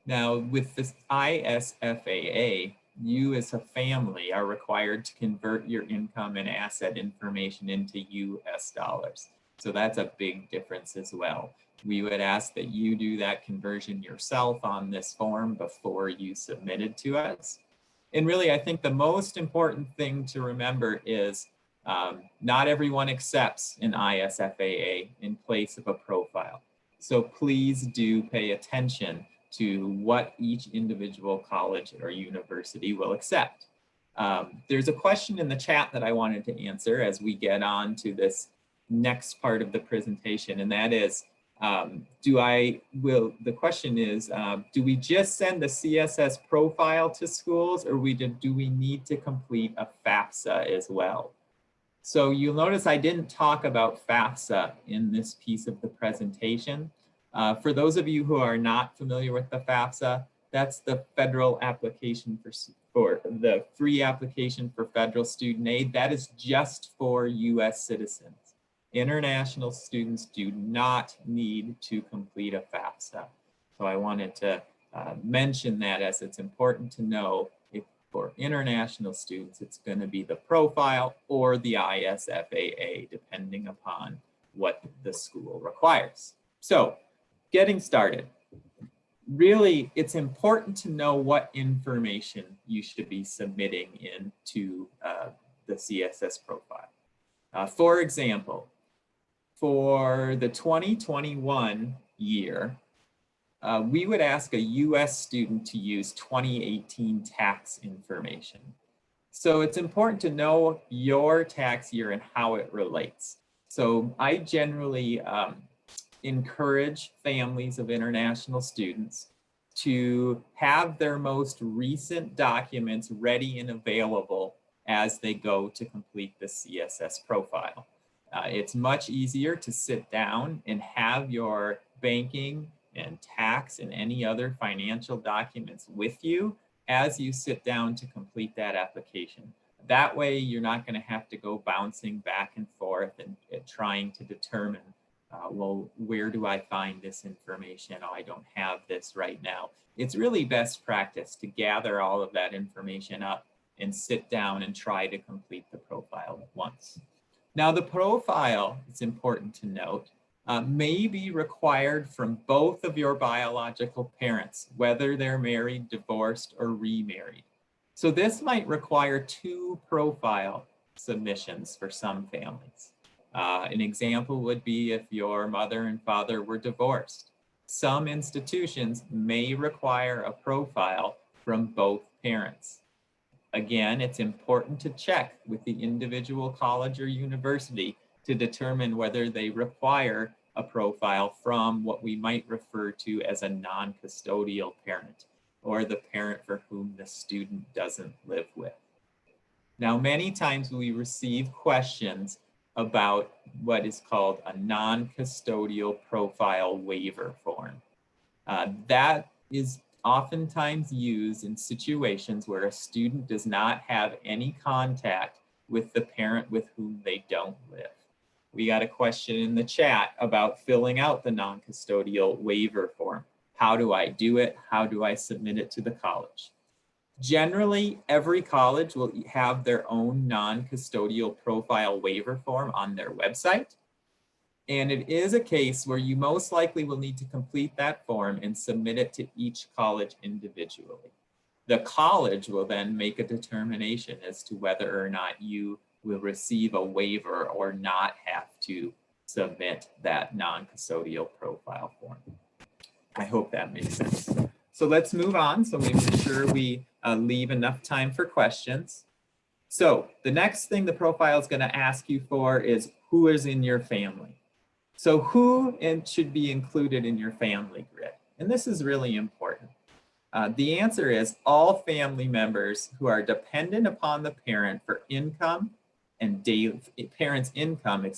Now, with this ISFAA, you as a family are required to convert your income and asset information into US dollars. So that's a big difference as well. We would ask that you do that conversion yourself on this form before you submit it to us. And really, I think the most important thing to remember is not everyone accepts an ISFAA in place of a profile. So please do pay attention to what each individual college or university will accept. There's a question in the chat that I wanted to answer as we get on to this next part of the presentation, and that is, the question is, do we just send the CSS profile to schools, or do we need to complete a FAFSA as well? So you'll notice I didn't talk about FAFSA in this piece of the presentation. For those of you who are not familiar with the FAFSA, that's the federal application for the free application for federal student aid. That is just for US citizens. International students do not need to complete a FAFSA. So I wanted to mention that, as it's important to know if for international students, it's going to be the profile or the ISFAA, depending upon what the school requires. So getting started. Really, it's important to know what information you should be submitting into the CSS profile. For example, for the 2021 year, we would ask a US student to use 2018 tax information. So it's important to know your tax year and how it relates. So I generally encourage families of international students to have their most recent documents ready and available as they go to complete the CSS profile. It's much easier to sit down and have your banking and tax and any other financial documents with you as you sit down to complete that application. That way, you're not going to have to go bouncing back and forth and trying to determine, well, where do I find this information? Oh, I don't have this right now. It's really best practice to gather all of that information up and sit down and try to complete the profile at once. Now, the profile, it's important to note, may be required from both of your biological parents, whether they're married, divorced, or remarried. So this might require 2 profile submissions for some families. An example would be if your mother and father were divorced. Some institutions may require a profile from both parents. Again, it's important to check with the individual college or university to determine whether they require a profile from what we might refer to as a non-custodial parent, or the parent for whom the student doesn't live with. Now, many times we receive questions about what is called a non-custodial profile waiver form. That is oftentimes used in situations where a student does not have any contact with the parent with whom they don't live. We got a question in the chat about filling out the non-custodial waiver form. How do I do it? How do I submit it to the college? Generally, every college will have their own non-custodial profile waiver form on their website. And it is a case where you most likely will need to complete that form and submit it to each college individually. The college will then make a determination as to whether or not you will receive a waiver or not have to submit that non-custodial profile form. I hope that makes sense. So let's move on. So make sure we leave enough time for questions. So the next thing the profile is going to ask you for is who is in your family. So who should be included in your family grid? And this is really important. The answer is all family members who are dependent upon the parent for income and parent's income,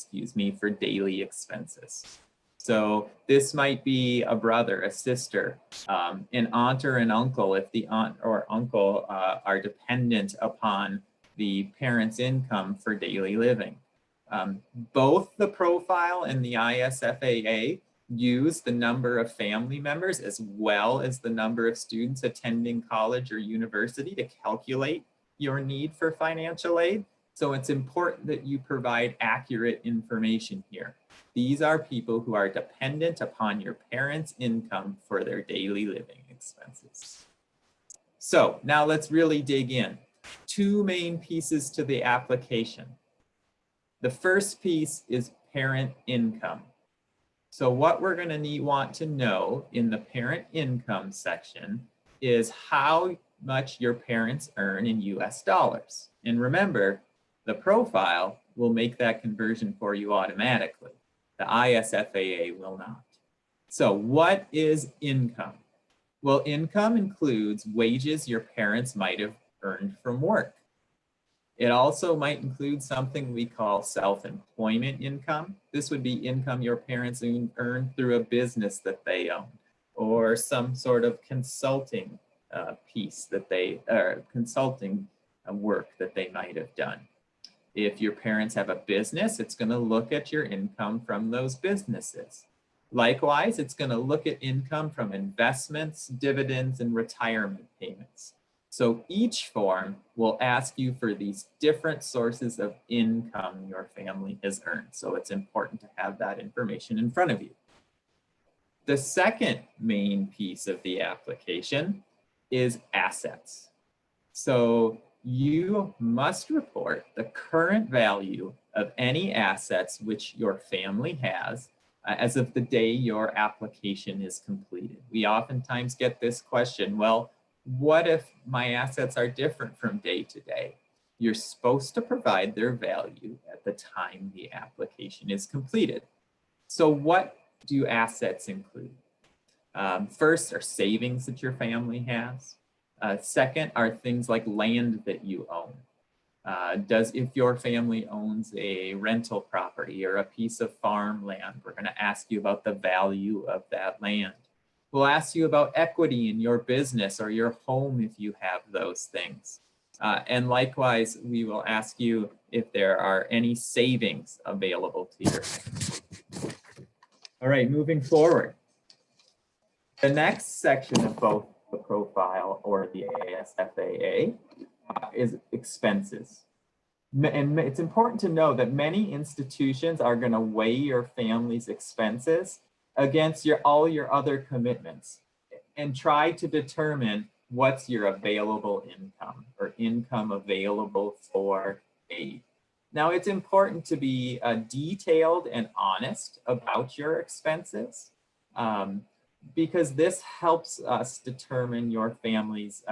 for daily expenses. So this might be a brother, a sister, an aunt or an uncle if the aunt or uncle are dependent upon the parent's income for daily living. Both the profile and the ISFAA use the number of family members as well as the number of students attending college or university to calculate your need for financial aid. So it's important that you provide accurate information here. These are people who are dependent upon your parents' income for their daily living expenses. So now let's really dig in. Two main pieces to the application. The first piece is parent income. So what we're going to want to know in the parent income section is how much your parents earn in US dollars. And remember, the profile will make that conversion for you automatically. The ISFAA will not. So what is income? Well, income includes wages your parents might have earned from work. It also might include something we call self-employment income. This would be income your parents earn through a business that they own, or some sort of consulting piece that consulting work that they might have done. If your parents have a business, it's going to look at your income from those businesses. Likewise, it's going to look at income from investments, dividends, and retirement payments. So each form will ask you for these different sources of income your family has earned. So it's important to have that information in front of you. The second main piece of the application is assets. So you must report the current value of any assets which your family has as of the day your application is completed. We oftentimes get this question, well, what if my assets are different from day to day? You're supposed to provide their value at the time the application is completed. So what do assets include? First are savings that your family has. Second are things like land that you own. If your family owns a rental property or a piece of farmland, we're going to ask you about the value of that land. We'll ask you about equity in your business or your home if you have those things. And likewise, we will ask you if there are any savings available to your family. All right, moving forward. The next section of both the profile or the ISFAA is expenses. And it's important to know that many institutions are going to weigh your family's expenses against all your other commitments and try to determine what's your available income or income available for aid. Now, it's important to be detailed and honest about your expenses because this helps us determine your family's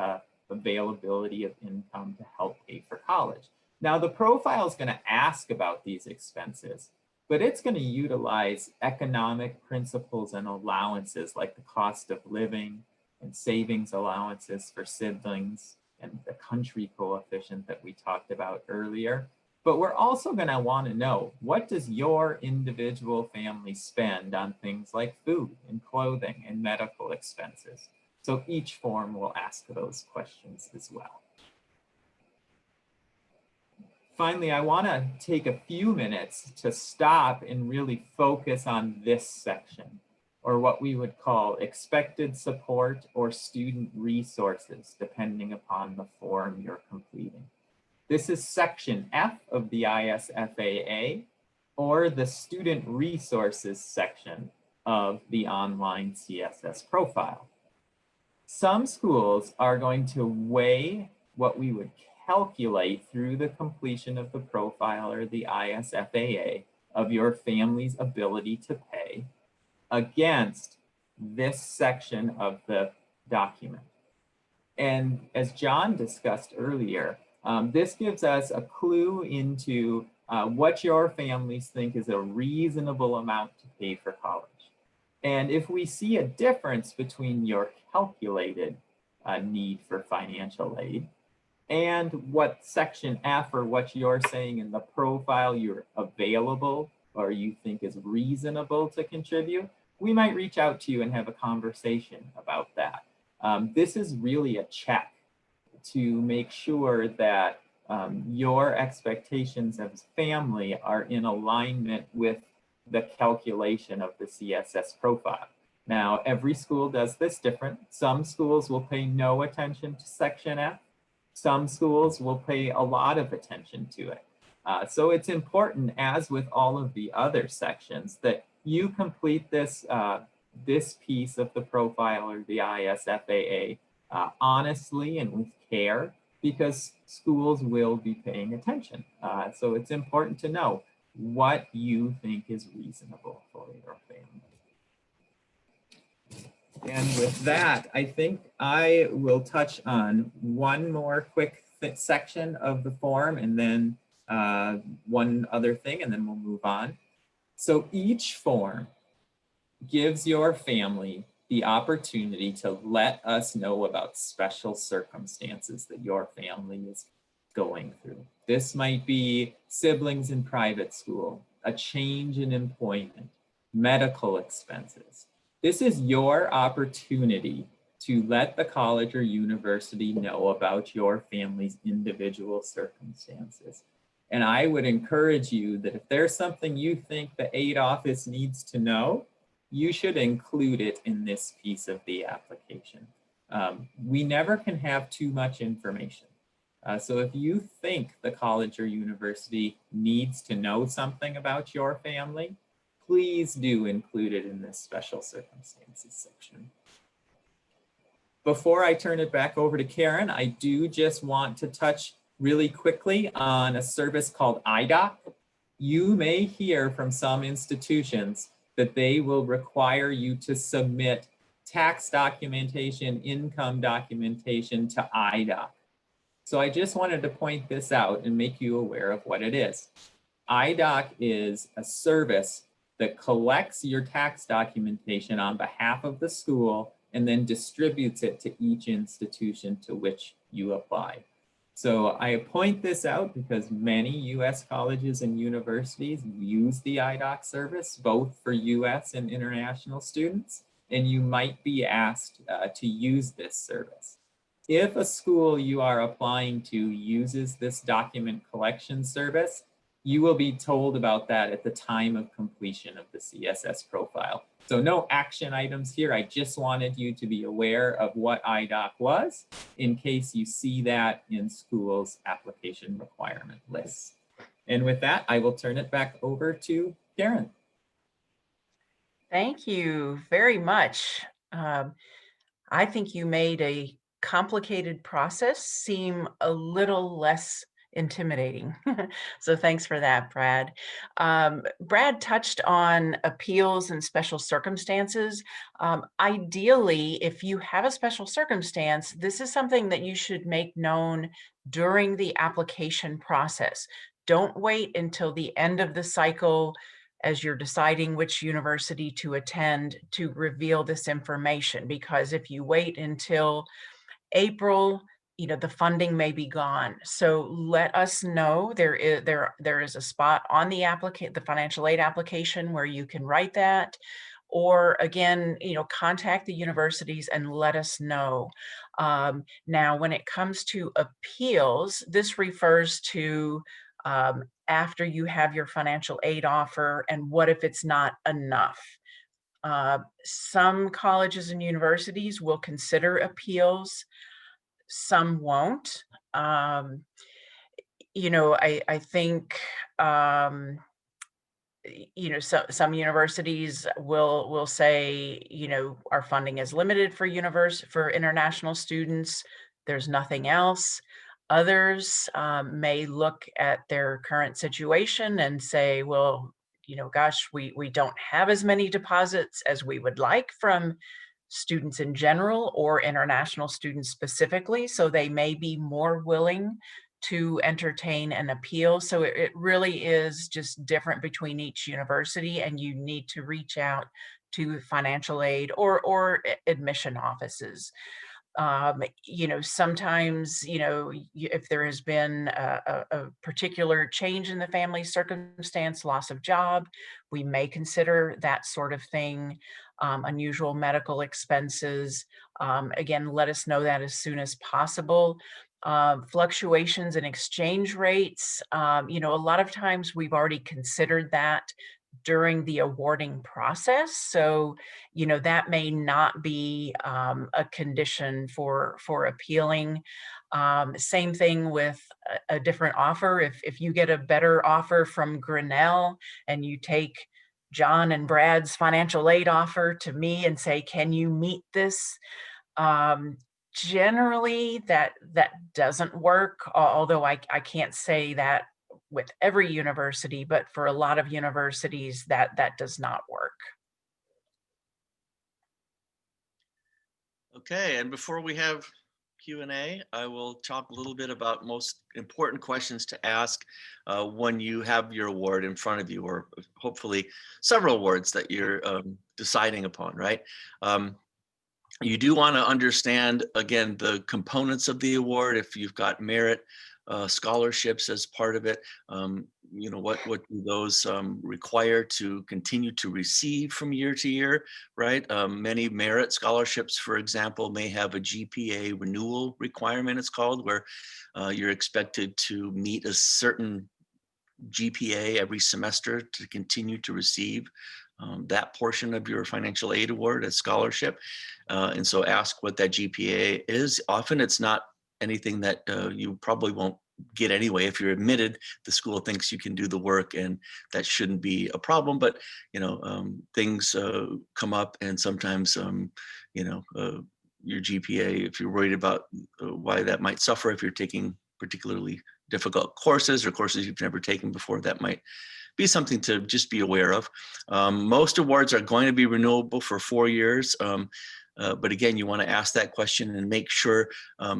availability of income to help pay for college. Now, the profile is going to ask about these expenses, but it's going to utilize economic principles and allowances like the cost of living and savings allowances for siblings and the country coefficient that we talked about earlier. But we're also going to want to know, what does your individual family spend on things like food and clothing and medical expenses? So each form will ask those questions as well. Finally, I want to take a few minutes to stop and really focus on this section, or what we would call expected support or student resources, depending upon the form you're completing. This is section F of the ISFAA, or the student resources section of the online CSS profile. Some schools are going to weigh what we would calculate through the completion of the profile or the ISFAA of your family's ability to pay against this section of the document. And as John discussed earlier, this gives us a clue into what your families think is a reasonable amount to pay for college. And if we see a difference between your calculated need for financial aid and what section F, or what you're saying in the profile you're available or you think is reasonable to contribute, we might reach out to you and have a conversation about that. This is really a check to make sure that your expectations as family are in alignment with the calculation of the CSS profile. Now, every school does this different. Some schools will pay no attention to section F. Some schools will pay a lot of attention to it. So it's important, as with all of the other sections, that you complete this, this piece of the profile or the ISFAA honestly and with care, because schools will be paying attention. So it's important to know what you think is reasonable for your family. And with that, I think I will touch on one more quick section of the form, and then one other thing, and then we'll move on. So each form gives your family the opportunity to let us know about special circumstances that your family is going through. This might be siblings in private school, a change in employment, medical expenses. This is your opportunity to let the college or university know about your family's individual circumstances. And I would encourage you that if there's something you think the aid office needs to know, you should include it in this piece of the application. We never can have too much information. So if you think the college or university needs to know something about your family, please do include it in this special circumstances section. Before I turn it back over to Karen, I do just want to touch really quickly on a service called IDOC. You may hear from some institutions that they will require you to submit tax documentation, income documentation to IDOC. So I just wanted to point this out and make you aware of what it is. IDOC is a service that collects your tax documentation on behalf of the school and then distributes it to each institution to which you apply. So I point this out because many US colleges and universities use the IDOC service, both for US and international students, and you might be asked to use this service. If a school you are applying to uses this document collection service, you will be told about that at the time of completion of the CSS profile. So no action items here. I just wanted you to be aware of what IDOC was in case you see that in school's application requirement lists. And with that, I will turn it back over to Karen. Thank you very much. I think you made a complicated process seem a little less intimidating. So thanks for that, Brad. Brad touched on appeals and special circumstances. Ideally, if you have a special circumstance, this is something that you should make known during the application process. Don't wait until the end of the cycle as you're deciding which university to attend to reveal this information, because if you wait until April, the funding may be gone. So let us know. There is a spot on the financial aid application where you can write that, or again, contact the universities and let us know. Now, when it comes to appeals, this refers to after you have your financial aid offer, and what if it's not enough? Some colleges and universities will consider appeals. Some won't. I think, some universities will say, our funding is limited for international students. There's nothing else. Others may look at their current situation and say, well, gosh, we don't have as many deposits as we would like from students in general or international students specifically, so they may be more willing to entertain an appeal. So it really is just different between each university, and you need to reach out to financial aid or admission offices. Sometimes, if there has been a particular change in the family circumstance, loss of job, we may consider that sort of thing. Unusual medical expenses. Again, let us know that as soon as possible. Fluctuations in exchange rates. A lot of times we've already considered that during the awarding process. So, that may not be a condition for appealing. Same thing with a different offer. If you get a better offer from Grinnell and you take John and Brad's financial aid offer to me and say, can you meet this? Generally, that doesn't work, although I can't say that with every university, but for a lot of universities that does not work. Okay, and before we have Q&A, I will talk a little bit about most important questions to ask when you have your award in front of you, or hopefully several awards that you're deciding upon, right? You do want to understand, again, the components of the award. If you've got merit scholarships as part of it, what do those require to continue to receive from year to year, right? Many merit scholarships, for example, may have a Gpa renewal requirement, it's called, where you're expected to meet a certain GPA every semester to continue to receive that portion of your financial aid award as scholarship. And so ask what that GPA is. Often it's not anything that you probably won't get anyway. If you're admitted, the school thinks you can do the work, and that shouldn't be a problem. But things come up, and sometimes your GPA, if you're worried about why that might suffer, if you're taking particularly difficult courses or courses you've never taken before, that might be something to just be aware of. Most awards are going to be renewable for 4 years. But again, you want to ask that question and make sure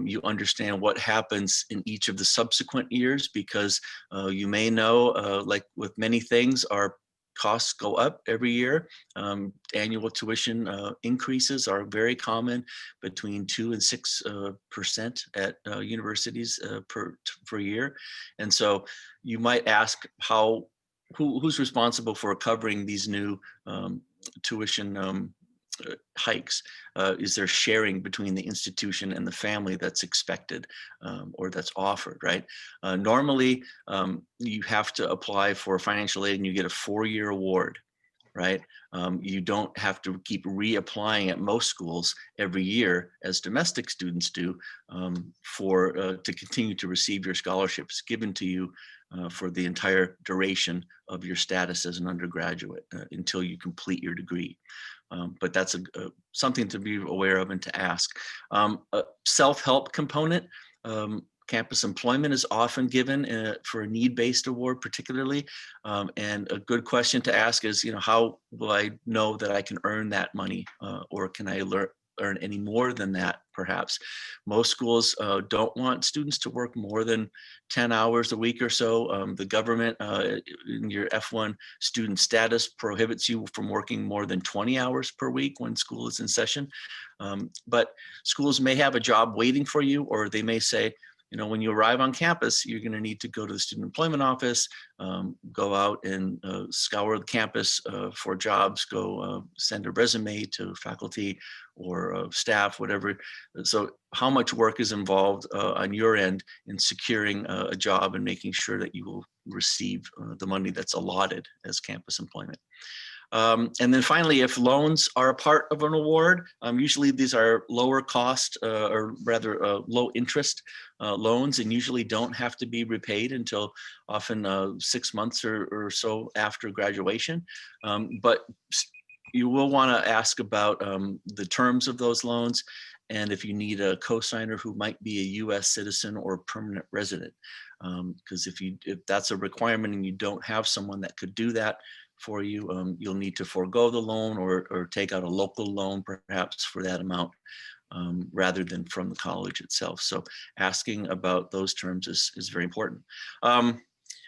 you understand what happens in each of the subsequent years, because you may know, like with many things, our costs go up every year. Annual tuition increases are very common, between 2 and 6% at universities per year. And so you might ask who's responsible for covering these new tuition hikes? Is there sharing between the institution and the family that's expected or that's offered, right? Normally, you have to apply for financial aid and you get a 4-year award, right? You don't have to keep reapplying at most schools every year, as domestic students do, to continue to receive your scholarships given to you for the entire duration of your status as an undergraduate until you complete your degree. But that's something to be aware of and to ask. A self-help component Campus employment is often given for a need-based award, particularly. And a good question to ask is, how will I know that I can earn that money, or can I earn any more than that, perhaps? Most schools don't want students to work more than 10 hours a week or so. The government in your F1 student status prohibits you from working more than 20 hours per week when school is in session. But schools may have a job waiting for you, or they may say, when you arrive on campus, you're going to need to go to the student employment office, go out and scour the campus for jobs, go send a resume to faculty or staff, whatever. So how much work is involved on your end in securing a job and making sure that you will receive the money that's allotted as campus employment. And then finally, if loans are a part of an award, usually these are lower cost or rather low interest loans, and usually don't have to be repaid until often 6 months or so after graduation. But you will want to ask about the terms of those loans, and if you need a co-signer who might be a US citizen or permanent resident. Because if that's a requirement and you don't have someone that could do that for you, you'll need to forego the loan or take out a local loan perhaps for that amount rather than from the college itself. So asking about those terms is very important.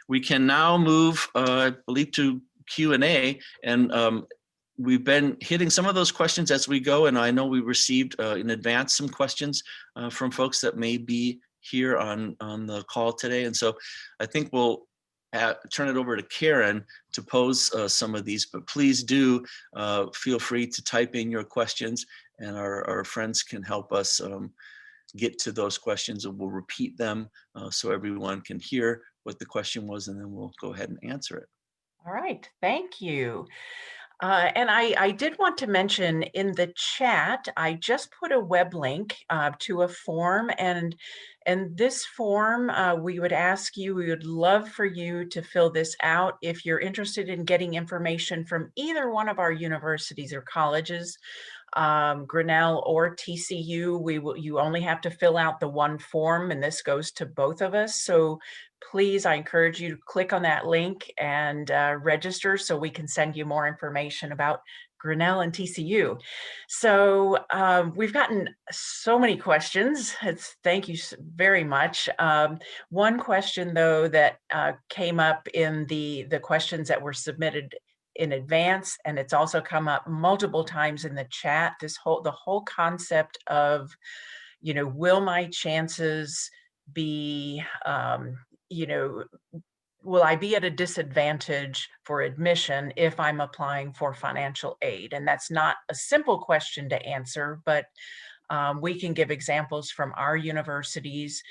We can now move, I believe, to Q&A, and we've been hitting some of those questions as we go, and I know we received in advance some questions from folks that may be here on the call today. And so I think we'll turn it over to Karen to pose some of these, but please do feel free to type in your questions, and our friends can help us get to those questions, and we'll repeat them so everyone can hear what the question was, and then we'll go ahead and answer it. All right, thank you. And I did want to mention in the chat, I just put a web link to a form, and this form, we would love for you to fill this out if you're interested in getting information from either one of our universities or colleges, Grinnell or TCU. You only have to fill out the one form, and this goes to both of us. So please, I encourage you to click on that link and register so we can send you more information about Grinnell and TCU. So we've gotten so many questions. Thank you very much. One question, though, that came up in the questions that were submitted in advance, and it's also come up multiple times in the chat, the whole concept of, will my chances be, will I be at a disadvantage for admission if I'm applying for financial aid? And that's not a simple question to answer, but we can give examples from our universities.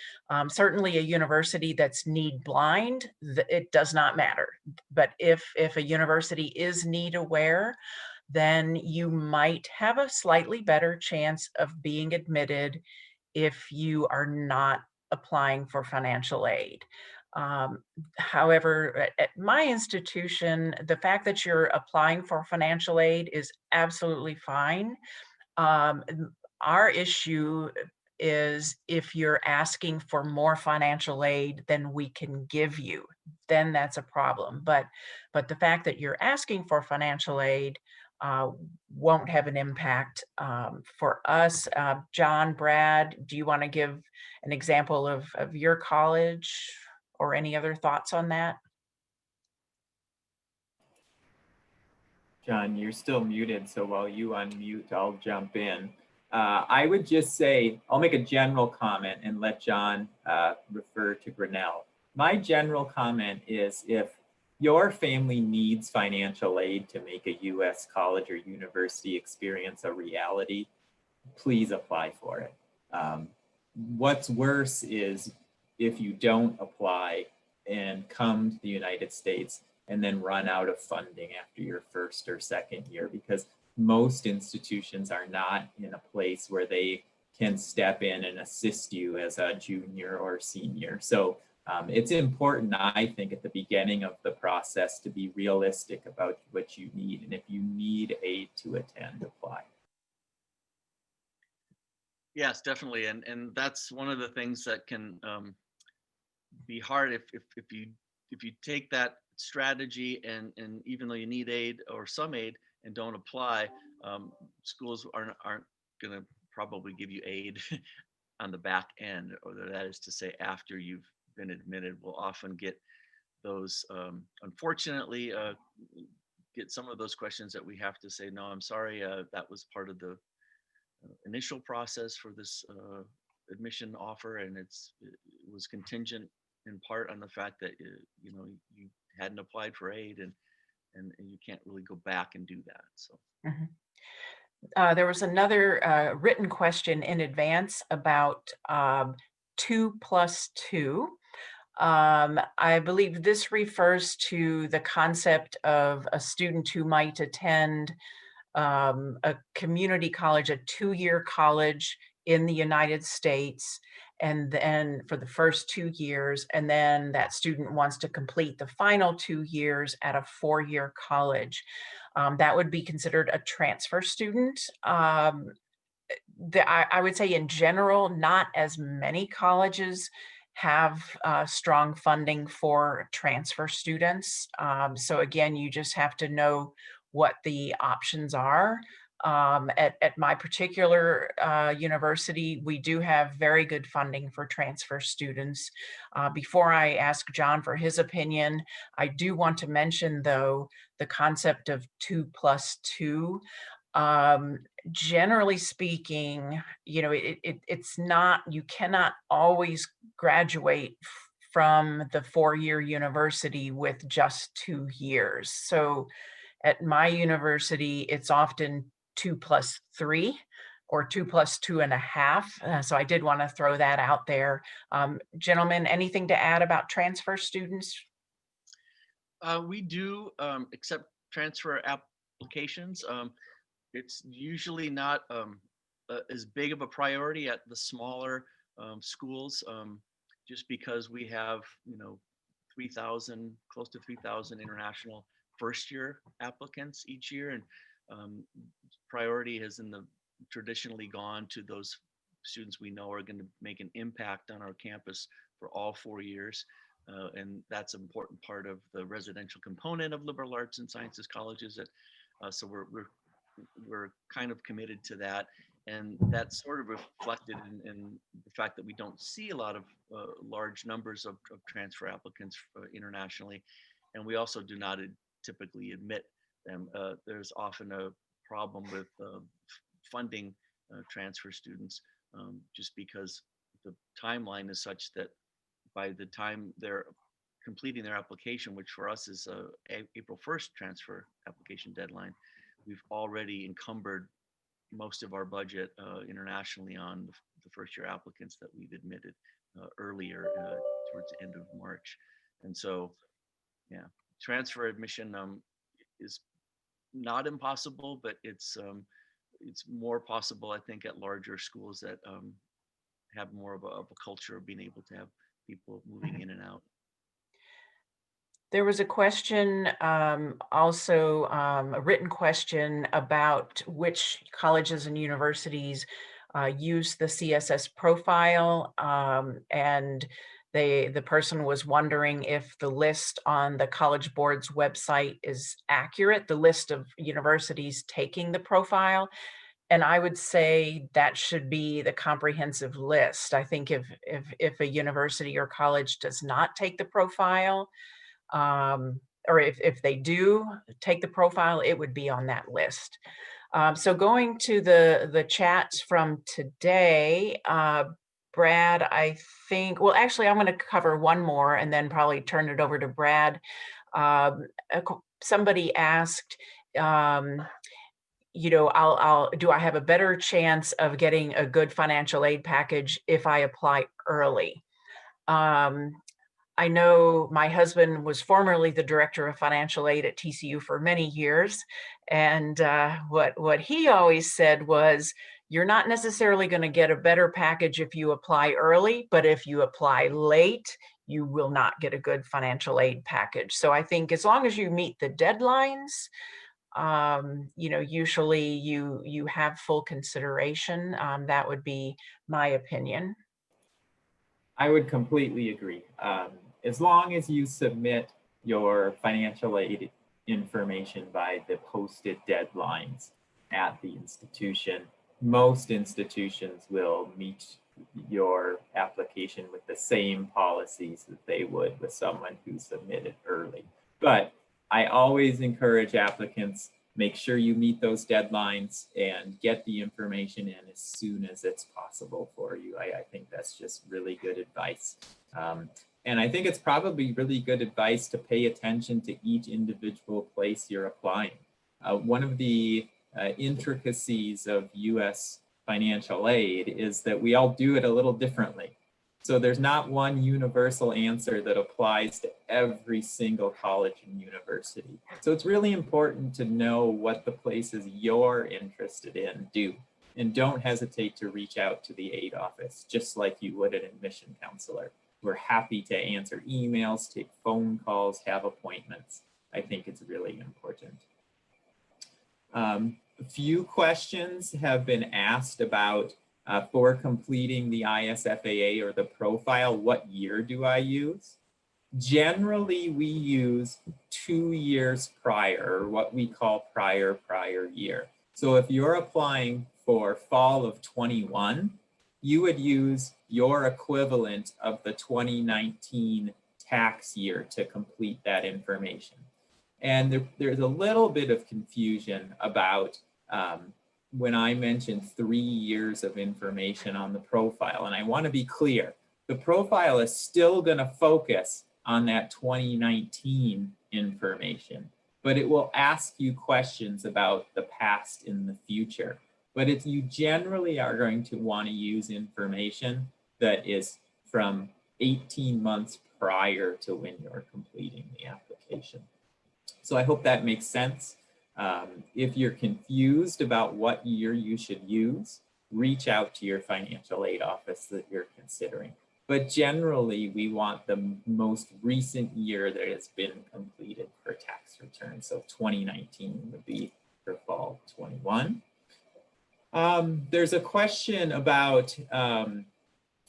Certainly a university that's need blind, it does not matter. But if a university is need aware, then you might have a slightly better chance of being admitted if you are not applying for financial aid. However, at my institution, the fact that you're applying for financial aid is absolutely fine. Our issue is if you're asking for more financial aid than we can give you, then that's a problem. But the fact that you're asking for financial aid won't have an impact for us. John, Brad, do you want to give an example of your college or any other thoughts on that? John, you're still muted, so while you unmute, I'll jump in. I would just say, I'll make a general comment and let John refer to Grinnell. My general comment is, if your family needs financial aid to make a US college or university experience a reality, please apply for it. What's worse is if you don't apply and come to the United States and then run out of funding after your first or second year, because most institutions are not in a place where they can step in and assist you as a junior or senior. So it's important, I think, at the beginning of the process to be realistic about what you need. And if you need aid to attend, apply. Yes, definitely. And that's one of the things that can be hard if you take that strategy and even though you need aid or some aid and don't apply, schools aren't going to probably give you aid on the back end, or that is to say after you've been admitted. We'll often get those unfortunately get some of those questions that we have to say, no, I'm sorry, that was part of the initial process for this admission offer, and it was contingent in part on the fact that you know, you hadn't applied for aid, and you can't really go back and do that. So there was another written question in advance about 2+2. I believe this refers to the concept of a student who might attend a community college, a 2-year college in the United States, and then for the first 2 years, and then that student wants to complete the final 2 years at a 4-year college. That would be considered a transfer student. I would say in general, not as many colleges have strong funding for transfer students. So again, you just have to know what the options are. At my particular university, we do have very good funding for transfer students. Before I ask John for his opinion, I do want to mention, though, the concept of 2+2. Generally speaking, you know, it's not, you cannot always graduate from the 4-year university with just 2 years. So at my university, it's often 2+3 or 2+2.5. So I did want to throw that out there. Gentlemen, anything to add about transfer students? we do accept transfer applications. It's usually not as big of a priority at the smaller schools, just because we have, you know, 3,000, close to 3,000 international first-year applicants each year, and priority has traditionally gone to those students we know are going to make an impact on our campus for all 4 years. And that's an important part of the residential component of liberal arts and sciences colleges. So we're kind of committed to that, and that's sort of reflected in the fact that we don't see a lot of large numbers of transfer applicants internationally, and we also do not typically admit them. There's often a problem with funding transfer students, just because the timeline is such that by the time they're completing their application, which for us is April 1st transfer application deadline, we've already encumbered most of our budget internationally on the first-year applicants that we've admitted earlier towards the end of March. And so, yeah, transfer admission is not impossible, but it's more possible, I think, at larger schools that have more of a culture of being able to have people moving in and out. There was a question, also a written question about which colleges and universities use the CSS profile, and the person was wondering if the list on the College Board's website is accurate, the list of universities taking the profile. And I would say that should be the comprehensive list. I think if a university or college does not take the profile, or if they do take the profile, it would be on that list. So going to the chats from today, Brad, I think, well, actually, I'm going to cover one more and then probably turn it over to Brad. Somebody asked, you know, do I have a better chance of getting a good financial aid package if I apply early? I know my husband was formerly the director of financial aid at TCU for many years. And what he always said was, you're not necessarily going to get a better package if you apply early, but if you apply late, you will not get a good financial aid package. So I think as long as you meet the deadlines, you know, usually you have full consideration. That would be my opinion. I would completely agree. As long as you submit your financial aid information by the posted deadlines at the institution, most institutions will meet your application with the same policies that they would with someone who submitted early. But I always encourage applicants, make sure you meet those deadlines and get the information in as soon as it's possible for you. I think that's just really good advice. And I think it's probably really good advice to pay attention to each individual place you're applying. One of the intricacies of US financial aid is that we all do it a little differently. So there's not one universal answer that applies to every single college and university. So it's really important to know what the places you're interested in do. And don't hesitate to reach out to the aid office, just like you would an admission counselor. We're happy to answer emails, take phone calls, have appointments. I think it's really important. A few questions have been asked about for completing the ISFAA or the profile, what year do I use? Generally, we use 2 years prior, or what we call prior year. So if you're applying for fall of 21, you would use your equivalent of the 2019 tax year to complete that information. And there's a little bit of confusion about when I mentioned 3 years of information on the profile. And I want to be clear, the profile is still going to focus on that 2019 information, but it will ask you questions about the past and the future. But you generally are going to want to use information that is from 18 months prior to when you're completing the application. So I hope that makes sense. If you're confused about what year you should use, reach out to your financial aid office that you're considering. But generally, we want the most recent year that has been completed for tax return. So 2019 would be for fall 21. There's a question about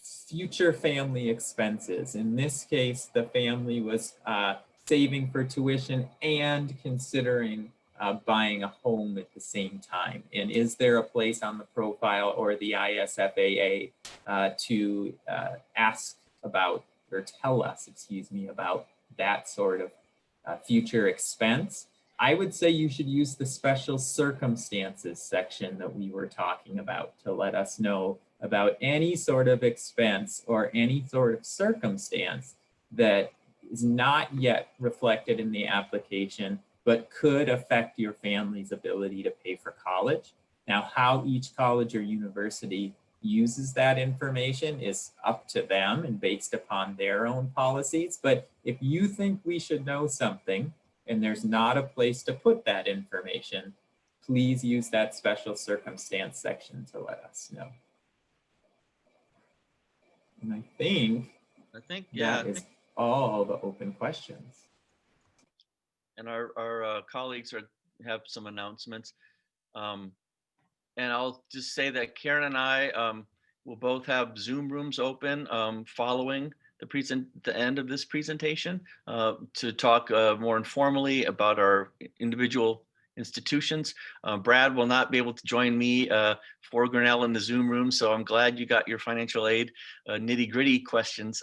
future family expenses. In this case, the family was saving for tuition and considering buying a home at the same time. And is there a place on the profile or the ISFAA to ask about, or tell us, excuse me, about that sort of future expense? I would say you should use the special circumstances section that we were talking about to let us know about any sort of expense or any sort of circumstance that is not yet reflected in the application, but could affect your family's ability to pay for college. Now, how each college or university uses that information is up to them and based upon their own policies. But if you think we should know something and there's not a place to put that information, please use that special circumstance section to let us know. And I think that is all the open questions. And our colleagues have some announcements. And I'll just say that Karen and I will both have Zoom rooms open following the end of this presentation to talk more informally about our individual institutions. Brad will not be able to join me for Grinnell in the Zoom room, so I'm glad you got your financial aid nitty-gritty questions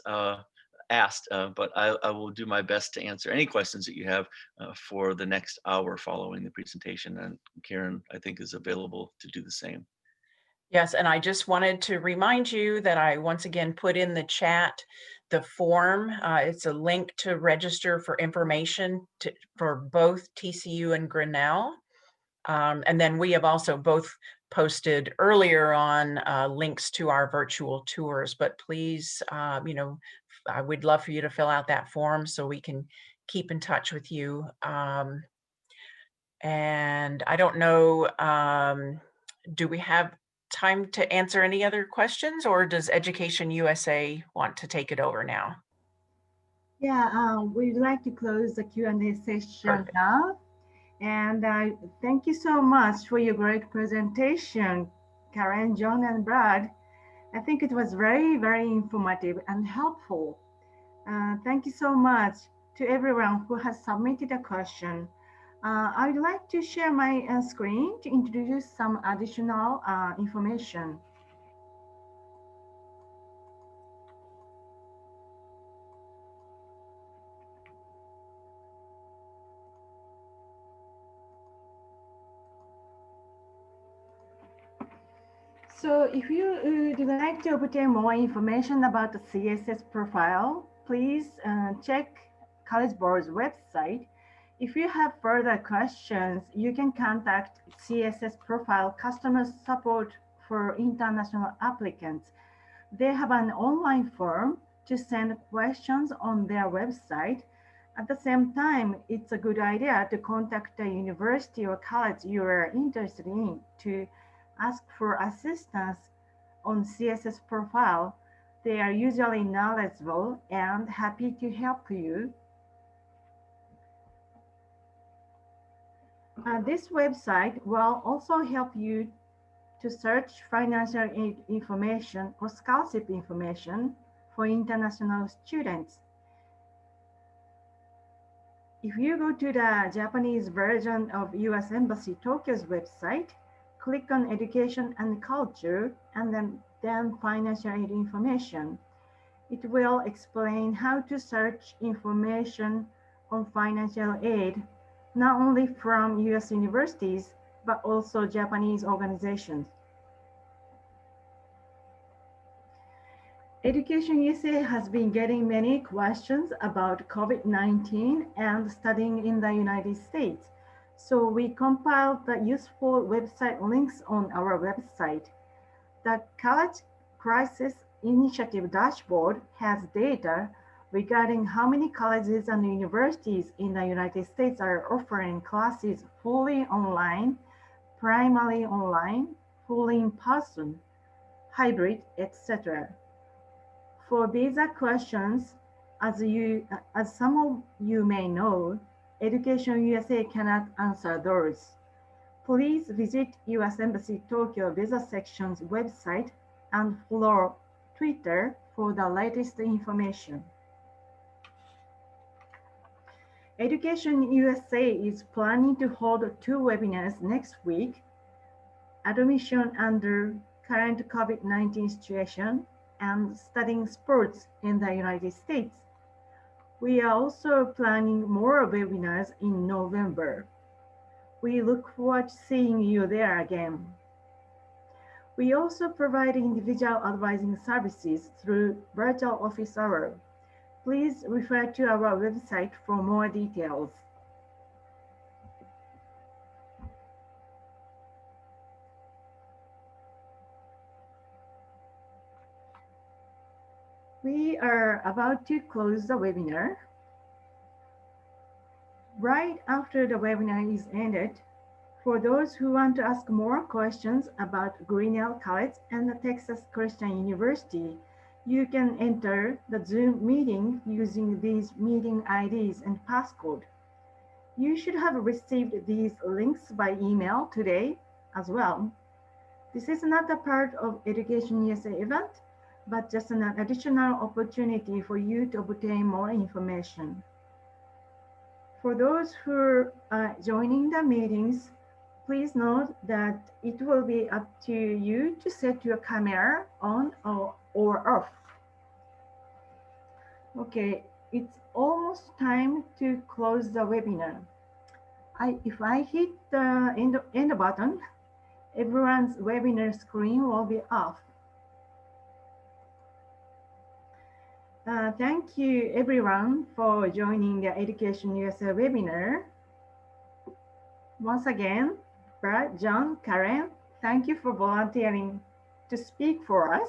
asked, but I will do my best to answer any questions that you have for the next hour following the presentation. And Karen, I think, is available to do the same. Yes, and I just wanted to remind you that I once again put in the chat the form. It's a link to register for information for both TCU and Grinnell. And then we have also both posted earlier on links to our virtual tours, but please, you know, I would love for you to fill out that form so we can keep in touch with you. And I don't know, do we have time to answer any other questions, or does EducationUSA want to take it over now? Yeah, we'd like to close the Q&A session now. And thank you so much for your great presentation, Karen, John, and Brad. I think it was very, very informative and helpful. Thank you so much to everyone who has submitted a question. I'd like to share my screen to introduce some additional information. So if you would like to obtain more information about the CSS profile, please check College Board's website. If you have further questions, you can contact CSS Profile Customer Support for international applicants. They have an online form to send questions on their website. At the same time, it's a good idea to contact the university or college you are interested in to ask for assistance on CSS Profile. They are usually knowledgeable and happy to help you. This website will also help you to search financial aid information or scholarship information for international students. If you go to the Japanese version of US Embassy Tokyo's website, click on Education and Culture and then Financial Aid Information. It will explain how to search information on financial aid, not only from US universities, but also Japanese organizations. EducationUSA has been getting many questions about COVID-19 and studying in the United States. So we compiled the useful website links on our website. The College Crisis Initiative dashboard has data regarding how many colleges and universities in the United States are offering classes fully online, primarily online, fully in person, hybrid, etc. For visa questions, as some of you may know, EducationUSA cannot answer those. Please visit US Embassy Tokyo Visa Section's website and follow Twitter for the latest information. EducationUSA is planning to hold 2 webinars next week: admission under current COVID-19 situation and studying sports in the United States. We are also planning more webinars in November. We look forward to seeing you there again. We also provide individual advising services through virtual office hour. Please refer to our website for more details. We are about to close the webinar. Right after the webinar is ended, for those who want to ask more questions about Grinnell College and the Texas Christian University, you can enter the Zoom meeting using these meeting IDs and passcode. You should have received these links by email today as well. This is not a part of EducationUSA event, but just an additional opportunity for you to obtain more information. For those who are joining the meetings, please note that it will be up to you to set your camera on or off. Okay, it's almost time to close the webinar. If I hit the end button, everyone's webinar screen will be off. Thank you everyone for joining the EducationUSA webinar. Once again, Brad, John, Karen, thank you for volunteering to speak for us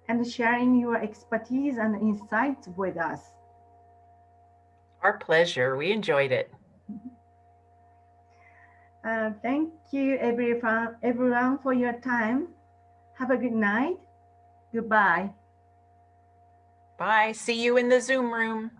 and sharing your expertise and insights with us. Our pleasure. We enjoyed it. Thank you everyone for your time. Have a good night. Goodbye. Bye. See you in the Zoom room.